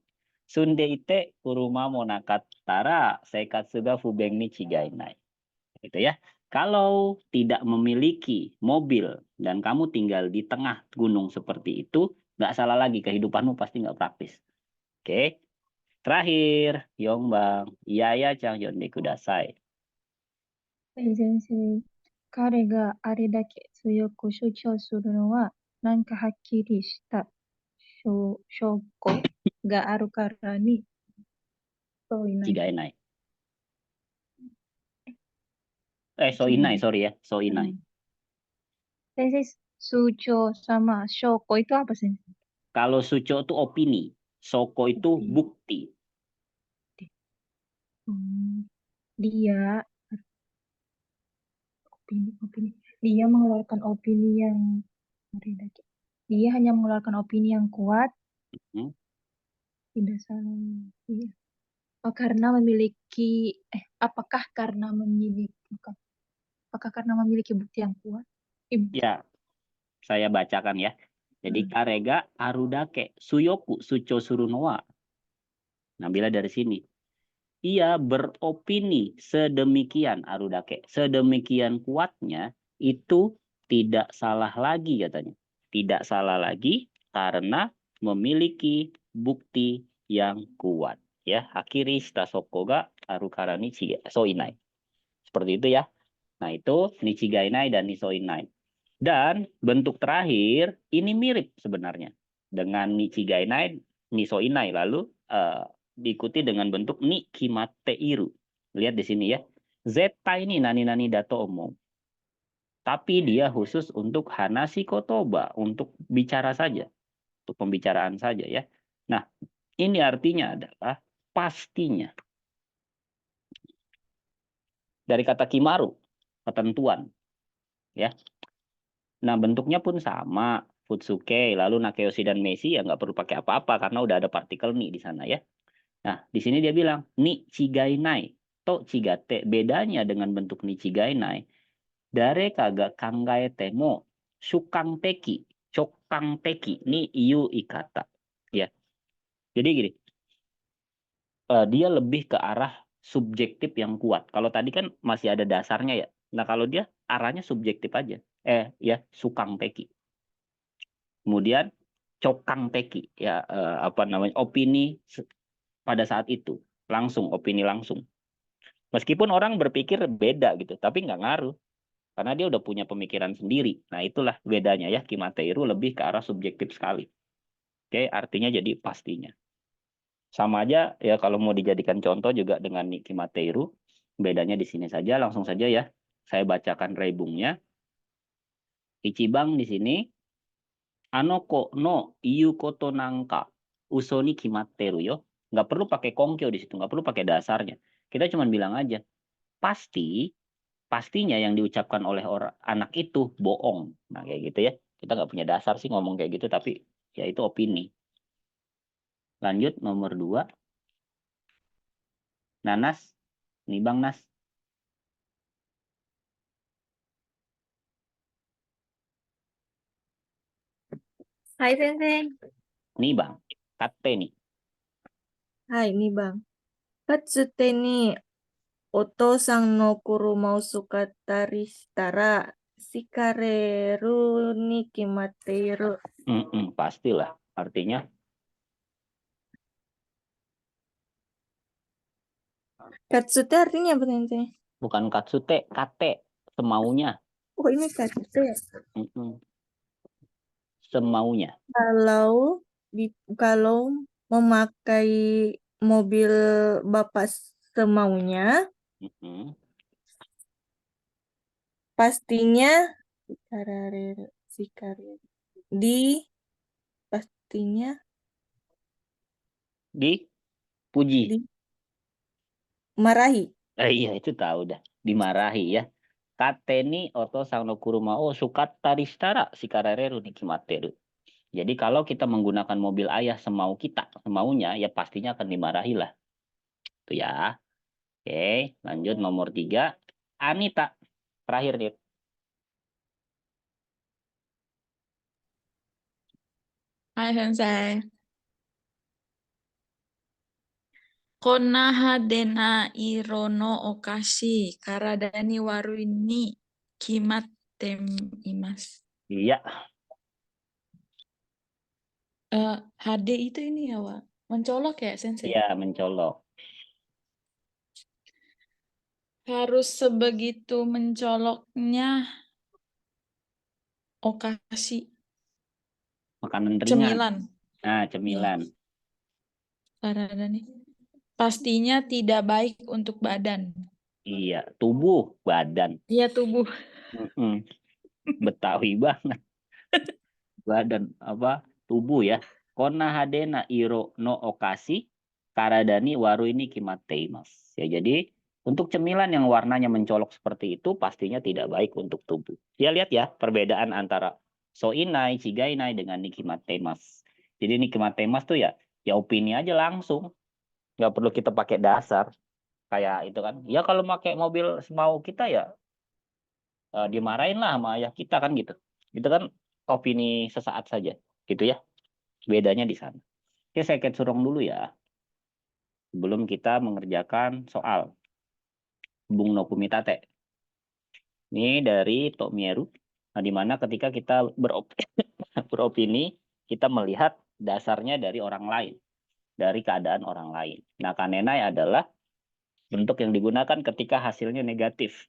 sunde ite kuruma mo nakattara seikatsu ga fubeng ni chigainai. Gitu ya. Kalau tidak memiliki mobil dan kamu tinggal di tengah gunung seperti itu, nggak salah lagi, kehidupanmu pasti nggak praktis. Oke. Terakhir, Yongbang. Yaya-chan yonde kudasai. 先生、彼があれだけ強く主張するのは、なんかはっきりした証拠があるからに、そういない。Chigainai. Soinai, sorry ya. Soinai. 先生、sucho sama shoko itu apa sih? Kalau suco itu opini, soko itu bukti. Dia opini. Dia mengeluarkan opini yang dia hanya mengeluarkan opini yang kuat, Hmm. tidak salah. Iya. Oh, karena memiliki, apakah karena memiliki, bukan. Apakah karena memiliki bukti yang kuat? Ya, saya bacakan ya. Jadi karega arudake suyoku sucho surunowa. Nah, bila dari sini. Ia beropini sedemikian arudake. Sedemikian kuatnya itu tidak salah lagi katanya. Tidak salah lagi karena memiliki bukti yang kuat. Ya, akhiri stasoko ga arukara ni soinai. Seperti itu ya. Nah, itu nichigainai dan nisoinai. Dan bentuk terakhir ini mirip sebenarnya dengan nichigainai, nisoinai, lalu diikuti dengan bentuk ni kimate iru. Lihat di sini ya. Zeta ini nani-nani dato omong. Tapi dia khusus untuk hanasi kotoba, untuk bicara saja, untuk pembicaraan saja ya. Nah, ini artinya adalah pastinya. Dari kata kimaru, ketentuan ya. Nah, bentuknya pun sama. Futsuke, lalu Nakeyoshi dan Meshi ya nggak perlu pakai apa-apa karena udah ada partikel ni di sana ya. Nah, di sini dia bilang ni chigainai to chigate. Bedanya dengan bentuk ni chigainai, dare kaga kangaete mo shukang teki, chokang teki ni iyu ikata. Ya. Jadi gini, dia lebih ke arah subjektif yang kuat. Kalau tadi kan masih ada dasarnya ya. Nah, kalau dia arahnya subjektif aja. Ya, sukang teki. Kemudian cokang teki ya, opini pada saat itu langsung, opini langsung. Meskipun orang berpikir beda gitu, tapi nggak ngaruh karena dia udah punya pemikiran sendiri. Nah, itulah bedanya ya, kimateiru lebih ke arah subjektif sekali. Oke, artinya jadi pastinya. Sama aja ya kalau mau dijadikan contoh juga dengan kimateiru, bedanya di sini saja, langsung saja ya. Saya bacakan reibungnya. Ichibang di sini Anoko no iyu koto nangka uso ni kimatteru yo. Nggak perlu pakai konkyo di situ, nggak perlu pakai dasarnya. Kita cuma bilang aja, pastinya yang diucapkan oleh anak itu bohong. Nah, kayak gitu ya. Kita nggak punya dasar sih ngomong kayak gitu, tapi ya itu opini. Lanjut nomor 2. Nanas, nih Bang Nas. Hai Sensei. Nih Bang, kate nih. Hai, ini Bang. Katsute ni Otosang no kuruma usukata shitara shikareru ni kimatteiru. Pastilah. Artinya Katsute artinya apa Sensei? bukan katsute, kate, semaunya. Oh, ini katsute. Semaunya. Kalau memakai mobil Bapak semaunya, pastinya Dipuji. Marahi. Iya, itu tahu dah. Dimarahi ya. Kateni oto sangno kuruma o sukattari shitara shikareru ni kimatteru. Jadi kalau kita menggunakan mobil ayah semau kita, semaunya, ya pastinya akan dimarahi lah. Itu ya. Oke, lanjut nomor 3. Anita. Terakhir nih. Hai Sensei. Konaha dena irono okashi karadani waru ni kimatte imasu. Iya. HD itu ini ya, Wak. Mencolok ya, Sensei? Iya, mencolok. Harus sebegitu mencoloknya okashi. Makanan ringan. Cemilan. Nah, cemilan. Karadani. Pastinya tidak baik untuk badan. Iya, tubuh, badan. Iya, tubuh. Betawi banget. Badan tubuh ya. Kona hadena iro no okashi karadani waru ini kimatteimasu. Ya, jadi untuk cemilan yang warnanya mencolok seperti itu pastinya tidak baik untuk tubuh. Ya, lihat ya perbedaan antara So inai, chigainai dengan nikimatemas. Jadi nikimatemas tuh ya opini aja langsung. Nggak perlu kita pakai dasar. Kayak itu kan. Ya kalau pakai mobil semau kita ya dimarahin lah sama ayah kita kan gitu. Itu kan opini sesaat saja. Gitu ya. Bedanya di sana. Oke, saya surong dulu ya. Sebelum kita mengerjakan soal. Bung no kumitate. Ini dari Tomieru. Nah, di mana ketika kita beropini, kita melihat dasarnya dari orang lain, dari keadaan orang lain. Nah, kanenai adalah bentuk yang digunakan ketika hasilnya negatif.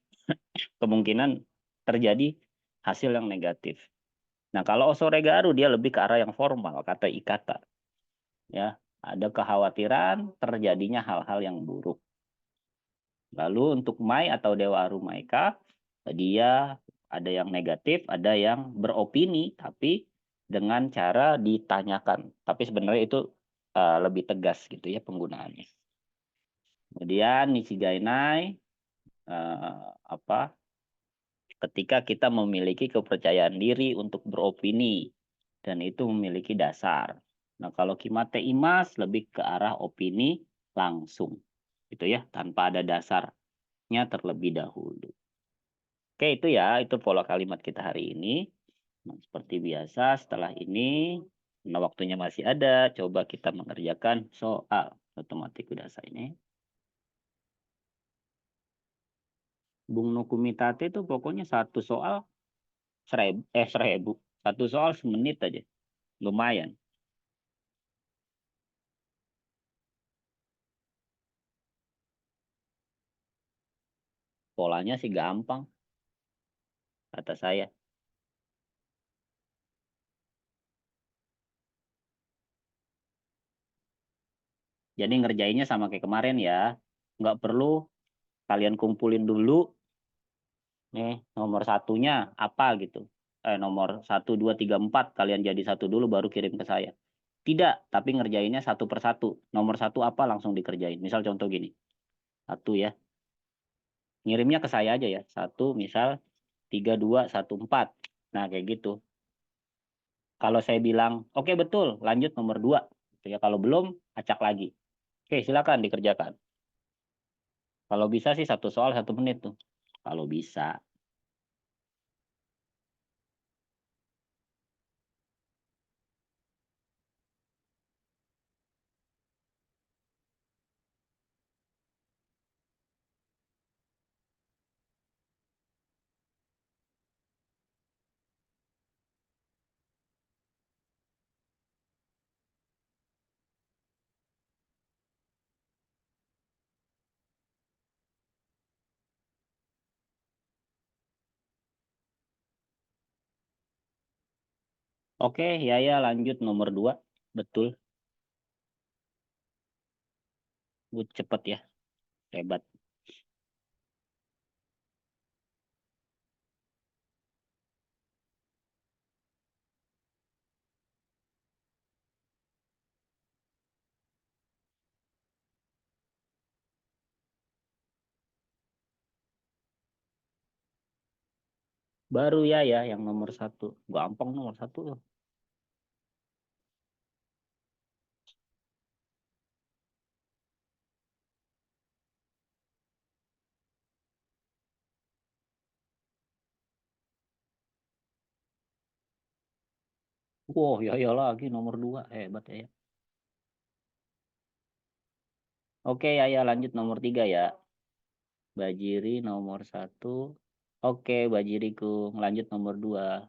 Kemungkinan terjadi hasil yang negatif. Nah, kalau osoregaru dia lebih ke arah yang formal, kata ikata. Ya, ada kekhawatiran terjadinya hal-hal yang buruk. Lalu untuk mai atau dewa aru maika, dia ada yang negatif, ada yang beropini, tapi dengan cara ditanyakan. Tapi sebenarnya itu lebih tegas gitu ya penggunaannya. Kemudian Nichigainai ketika kita memiliki kepercayaan diri untuk beropini dan itu memiliki dasar. Nah, kalau kimate imas lebih ke arah opini langsung. Gitu ya, tanpa ada dasarnya terlebih dahulu. Oke, itu ya, itu pola kalimat kita hari ini. Nah, seperti biasa, setelah ini, nah waktunya masih ada, coba kita mengerjakan soal otomatis dasar ini. Bung Nukumitate itu pokoknya satu soal 1000. Satu soal semenit aja. Lumayan. Polanya sih gampang, kata saya. Jadi ngerjainnya sama kayak kemarin ya. Nggak perlu kalian kumpulin dulu. Nih, nomor satunya apa gitu. Nomor 1, 2, 3, 4. Kalian jadi satu dulu baru kirim ke saya. Tidak, tapi ngerjainnya satu per satu. Nomor satu apa langsung dikerjain. Misal contoh gini. Satu ya. Ngirimnya ke saya aja ya. Satu misal 3, 2, 1, 4. Nah kayak gitu. Kalau saya bilang, oke betul, lanjut nomor 2. Ya, kalau belum, acak lagi. Oke, silakan dikerjakan. Kalau bisa sih satu soal 1 menit tuh. Kalau bisa. Oke, ya lanjut nomor 2. Betul. Cepet ya. Hebat. Baru ya yang nomor 1. Gampang nomor 1 loh. Wow, ya lagi nomor 2. Hebat ya. Oke, ya lanjut nomor 3 ya. Bajiri nomor 1. Oke, Bajiriku. Lanjut nomor 2.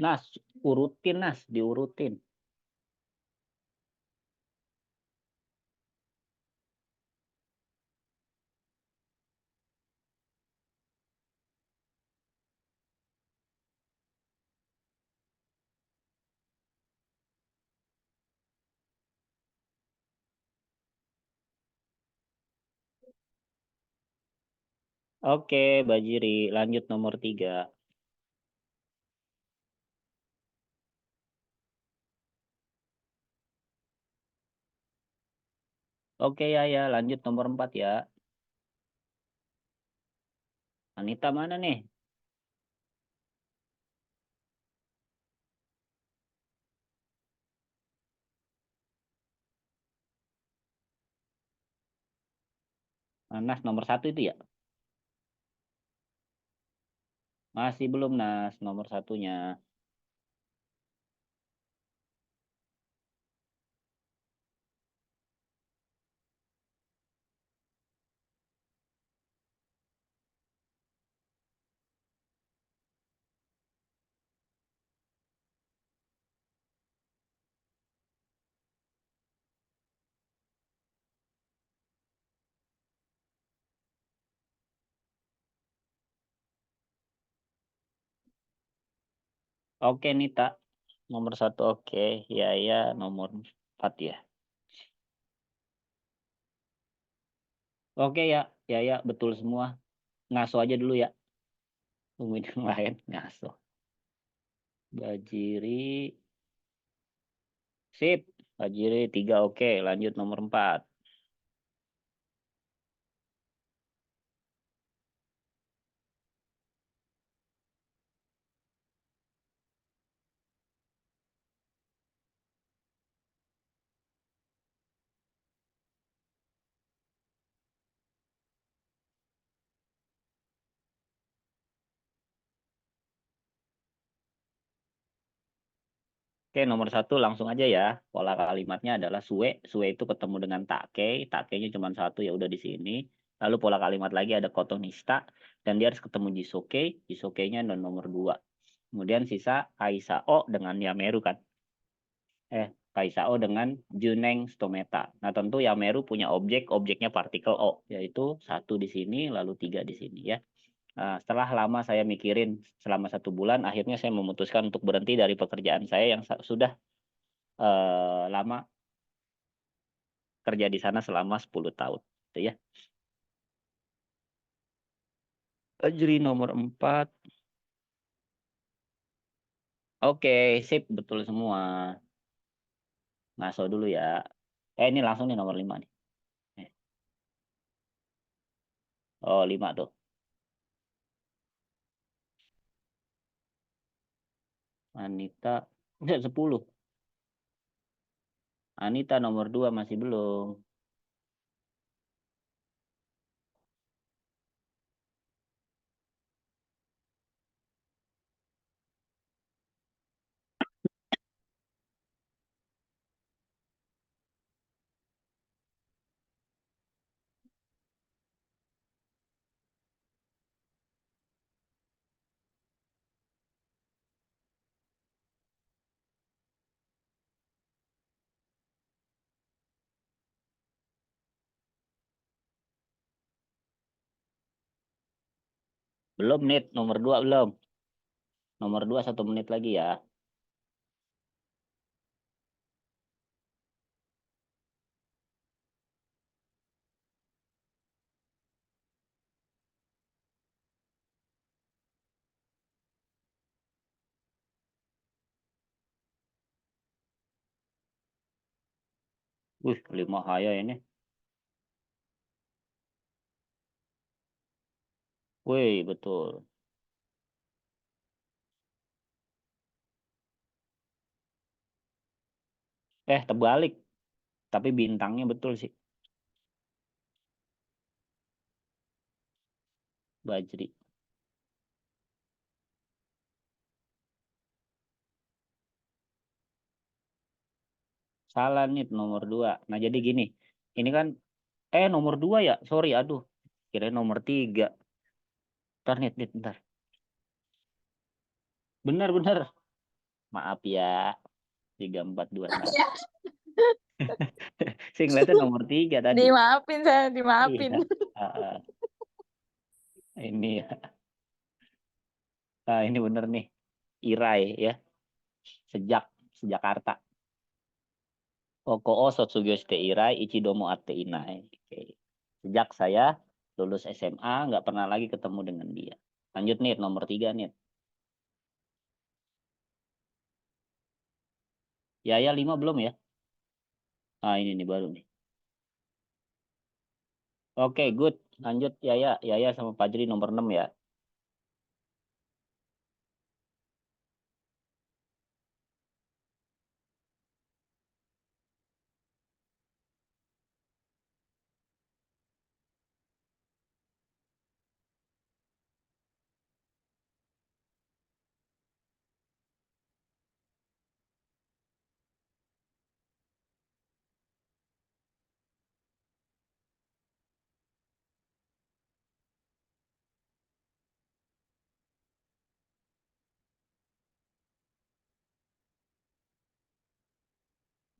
Nas, urutin Nas, diurutin. Oke, Bajiri, lanjut nomor 3. Oke ya, lanjut nomor 4 ya. Anita mana nih? Nas nomor 1 itu ya? Masih belum Nas, nomor 1-nya. Oke Nita, nomor 1 oke. Ya, nomor 4 ya. Oke ya, betul semua. Ngaso aja dulu ya. Tungguin yang lain, ngaso. Bajiri, sip. Bajiri 3 oke, lanjut nomor 4. Oke, nomor 1 langsung aja ya. Pola kalimatnya adalah suwe. Suwe itu ketemu dengan take. Take-nya cuma 1 ya udah di sini. Lalu pola kalimat lagi ada kotonista dan dia harus ketemu jisoke. Jisoke-nya nomor 2. Kemudian sisa kaisao dengan yameru kan. Kaisao dengan juneng stometa. Nah, tentu yameru punya objeknya partikel o, yaitu 1 di sini lalu 3 di sini ya. Setelah lama saya mikirin selama 1 bulan, akhirnya saya memutuskan untuk berhenti dari pekerjaan saya yang sudah lama kerja di sana selama 10 tahun. Gitu ya. Ajri nomor 4. Oke, sip, betul semua. Ngaso dulu ya. Ini langsung nih nomor 5 nih. Oh, 5 tuh. Anita, udah 10. Anita nomor 2 masih belum. Belum Nit, nomor 2 belum. Nomor 2 1 menit lagi ya. Wih, 5 haya ini. Wih, betul. Terbalik. Tapi bintangnya betul sih. Bajri. Salah nih nomor 2. Nah, jadi gini. Ini kan nomor 2 ya. Sorry, aduh. Kira nomor 3. Bentar Nit, bentar. Benar. Maaf ya. 3 4 2 1. Saya ngeliatnya nomor 3 tadi. Dimaafin saya, dimaafin. Iya. Ini ya. Ini bener nih. Irai ya. Sejak Jakarta. Oko o sotsugyou shite irai ichido mo atte inai. Oke. Sejak saya Lulus SMA, nggak pernah lagi ketemu dengan dia. Lanjut nih, nomor 3 nih. Ya 5 belum ya? Ah, ini nih baru nih. Oke, good. Lanjut Yaya sama Fajri nomor 6 ya.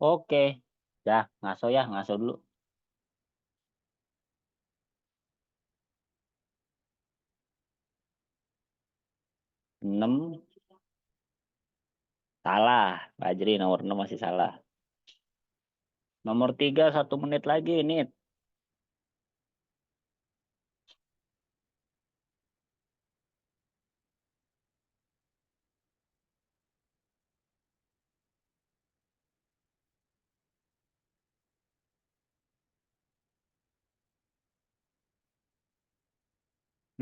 Oke. Dah, ngaso dulu. 6 salah. Fajri nomor 6 masih salah. Nomor 3 1 menit lagi nih.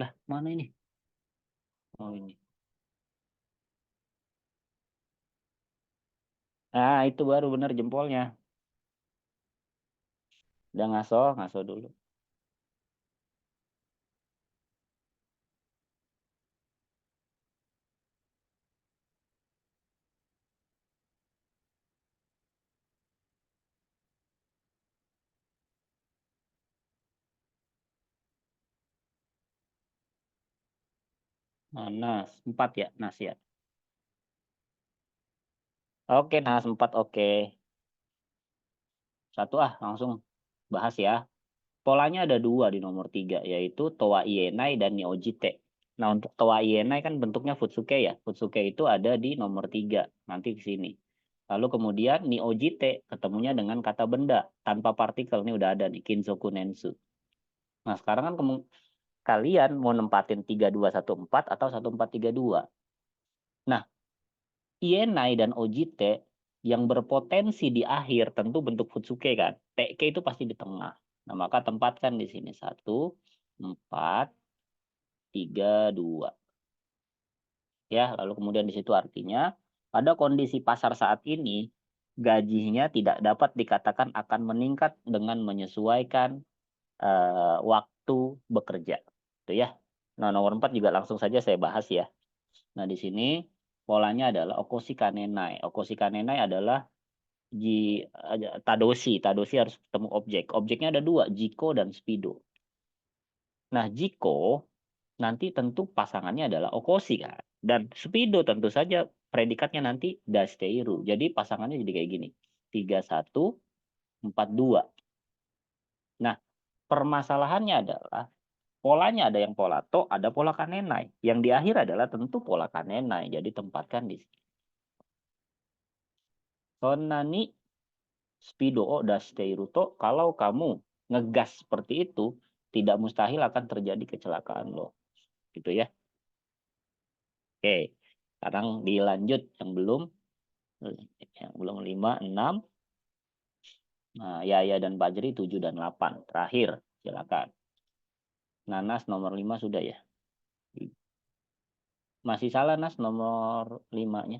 Lah, mana ini? Oh, ini. Nah, itu baru benar jempolnya. Udah ngaso dulu. Nas 4 ya, Nas ya. Oke, Nas 4 oke. Satu langsung bahas ya. Polanya ada 2 di nomor 3, yaitu Towa Ienai dan Niojite. Nah, untuk Towa Ienai kan bentuknya Futsuke ya. Futsuke itu ada di nomor 3, nanti ke sini. Lalu kemudian Niojite ketemunya dengan kata benda tanpa partikel. Ini udah ada di Kinsoku Nensu. Nah, sekarang kan kalian mau nempatin 3214 atau 1432. Nah, Ienai dan Ojite yang berpotensi di akhir tentu bentuk Futsuke kan. TK itu pasti di tengah. Nah, maka tempatkan di sini 1, 4, 3, 2. Ya, lalu kemudian di situ artinya pada kondisi pasar saat ini gajinya tidak dapat dikatakan akan meningkat dengan menyesuaikan waktu bekerja. Itu ya. Nah, nomor 4 juga langsung saja saya bahas ya. Nah, di sini polanya adalah Okoshi Kanenai. Okoshi Kanenai adalah Tadoshi. Tadoshi harus ketemu objek. Objeknya ada 2, Jiko dan Speedo. Nah, Jiko nanti tentu pasangannya adalah Okoshi kan. Dan Speedo tentu saja predikatnya nanti Dasteiru. Jadi pasangannya jadi kayak gini. 31, 42. Nah, permasalahannya adalah polanya ada yang pola to, ada pola kanenai. Yang di akhir adalah tentu pola kanenai. Jadi tempatkan di sini. Sonani Speedo o Dasteiru to, kalau kamu ngegas seperti itu, tidak mustahil akan terjadi kecelakaan loh. Gitu ya. Oke, sekarang dilanjut yang belum 5, 6. Nah, Yaya dan Bajri 7 dan 8. Terakhir, silakan. Nanas nomor 5 sudah ya. Masih salah Nas nomor 5-nya.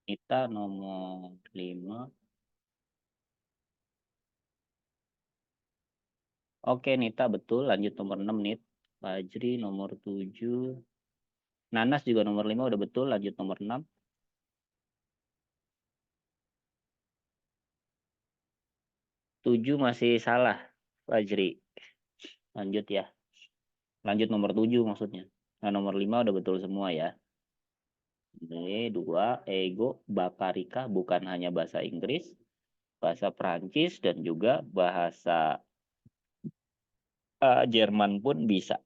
Nita nomor 5. Oke, Nita betul. Lanjut nomor 6, Nit. Fajri nomor 7. Nanas juga nomor 5 udah betul. Lanjut nomor 6. 7 masih salah, Fajri. Lanjut ya. Lanjut nomor 7 maksudnya. Nah, nomor 5 udah betul semua ya. Ini 2, ego, bakarika bukan hanya bahasa Inggris, bahasa Prancis dan juga bahasa Jerman pun bisa.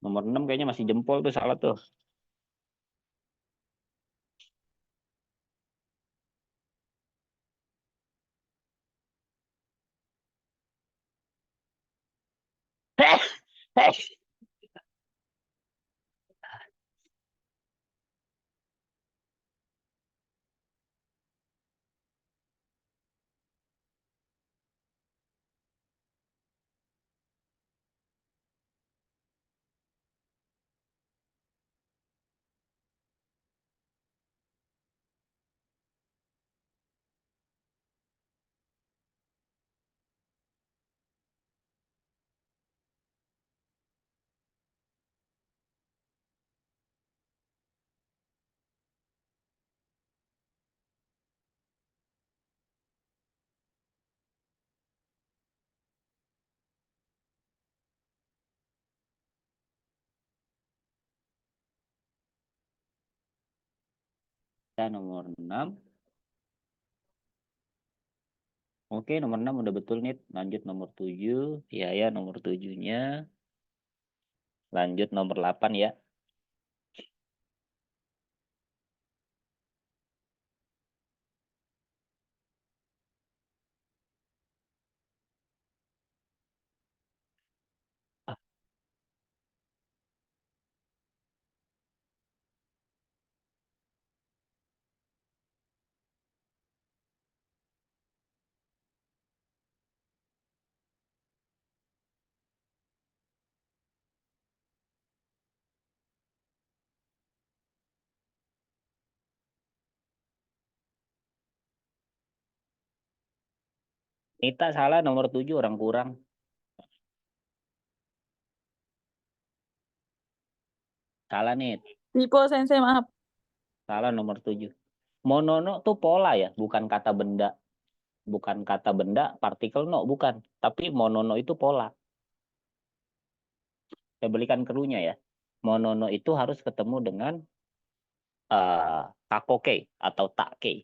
Nomor 6 kayaknya masih jempol tuh salah tuh. Dan nomor 6. Oke, nomor 6 udah betul nih. Lanjut nomor 7. Ya, nomor 7-nya. Lanjut nomor 8 ya. Nita salah nomor 7 orang kurang. Salah nih. Tipo Sensei, maaf. Salah nomor 7. Monono tuh pola ya, bukan kata benda. Bukan kata benda, partikel no, bukan. Tapi monono itu pola. Saya belikan kerunya ya. Monono itu harus ketemu dengan takoke atau take.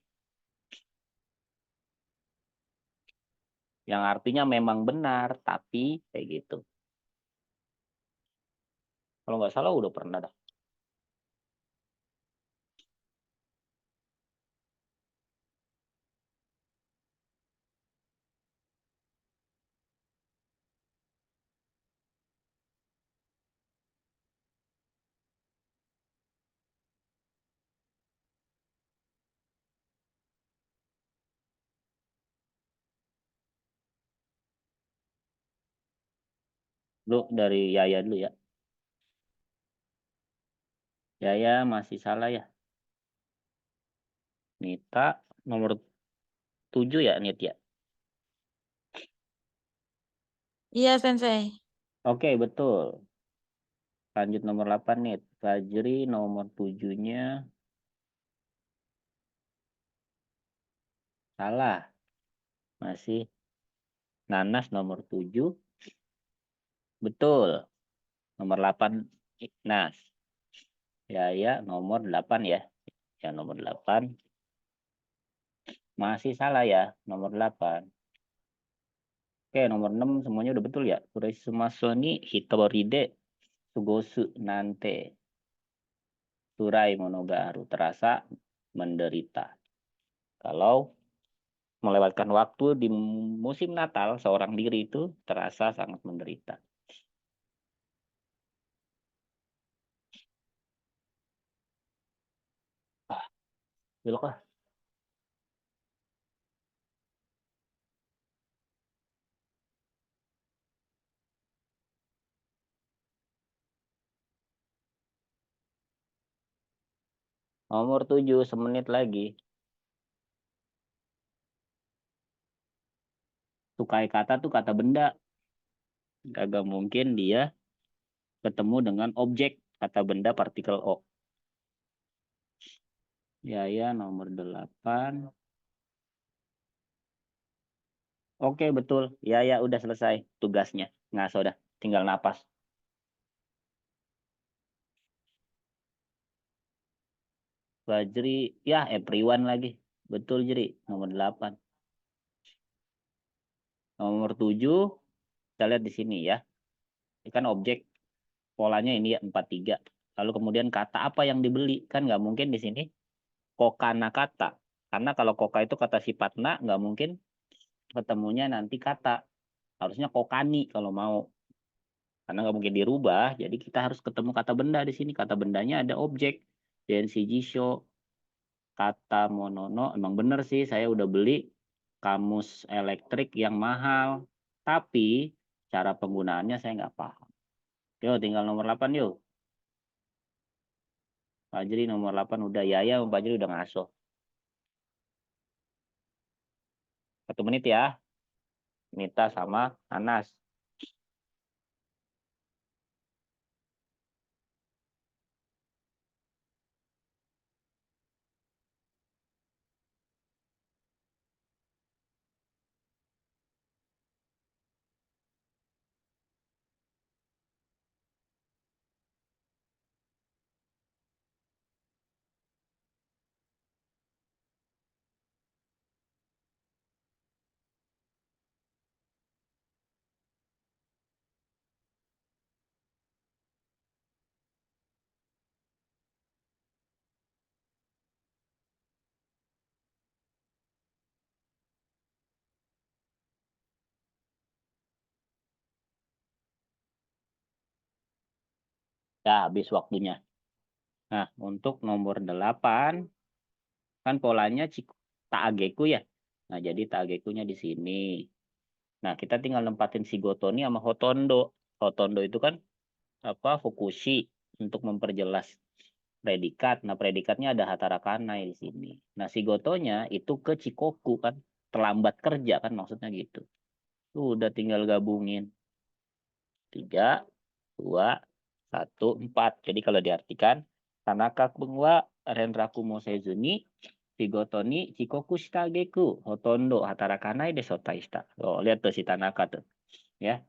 Yang artinya memang benar, tapi kayak gitu. Kalau nggak salah udah pernah dah. Lu dari Yaya dulu ya. Yaya masih salah ya. Nita nomor 7 ya, Nit ya. Iya, Sensei. Oke, betul. Lanjut nomor 8 Nit. Fajri nomor 7-nya salah. Masih Nanas nomor 7. Betul. Nomor 8 Ignas. Yaya nomor 8 ya. Ya, nomor 8. Masih salah ya, nomor 8. Oke, nomor 6 semuanya udah betul ya. Kurisumasoni Hitoride Sugosu Nante. Surai Monogaru. Terasa menderita. Kalau melewatkan waktu di musim Natal, seorang diri itu terasa sangat menderita. Belok lah. Nomor 7, semenit lagi. Tukai kata tuh kata benda. Kagak mungkin dia ketemu dengan objek, kata benda partikel O. Ya, nomor 8. Oke, betul. Ya, udah selesai tugasnya. Ngaso dah, tinggal napas. Fajri, ya everyone lagi. Betul, Jri. Nomor 8. Nomor 7, kita lihat di sini ya. Ini kan objek, polanya ini ya 43. Lalu kemudian kata apa yang dibeli? Kan nggak mungkin di sini kokana kata. Karena kalau koka itu kata sifatna, nggak mungkin ketemunya nanti kata. Harusnya kokani kalau mau. Karena nggak mungkin dirubah, jadi kita harus ketemu kata benda di sini. Kata bendanya ada objek. Densi jisho, kata monono. Emang bener sih, saya udah beli kamus elektrik yang mahal. Tapi cara penggunaannya saya nggak paham. Yuk, tinggal nomor 8 yuk. Fajri nomor 8 udah. Yaya sama Fajri udah ngaso. 1 menit ya. Mita sama Anas. Ya, habis waktunya. Nah, untuk nomor 8, kan polanya taageku ya. Nah, jadi taagekunya di sini. Nah, kita tinggal nempatin si gotoni sama hotondo. Hotondo itu kan fukushi untuk memperjelas predikat. Nah, predikatnya ada hatarakanai di sini. Nah, si gotonya itu ke chikoku kan, terlambat kerja kan maksudnya gitu. Udah tinggal gabungin. 3, 2, 1, 4. Jadi kalau diartikan, Tanaka kun wa renraku mosezu ni shigoto ni chikoku shita geku hotondo hatarakanai de shotai shita. Oh, lihat tuh si Tanaka tuh. Ya.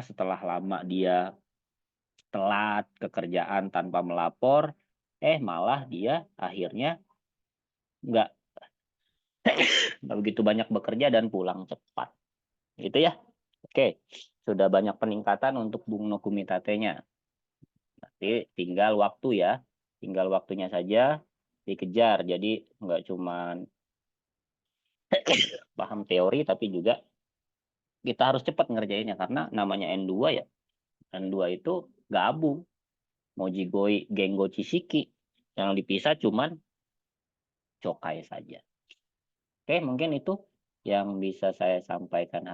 Setelah lama dia telat ke kerjaan tanpa melapor, malah dia akhirnya nggak begitu banyak bekerja dan pulang cepat. Gitu ya. Oke, sudah banyak peningkatan untuk Bung no Kumitate-nya. Nanti tinggal waktu ya, tinggal waktunya saja dikejar. Jadi nggak cuma paham teori, tapi juga kita harus cepat ngerjainnya. Karena namanya N2 ya, N2 itu gabung. Mojigoi Gengo Chisiki. Yang dipisah cuman Chokai saja. Oke, mungkin itu yang bisa saya sampaikan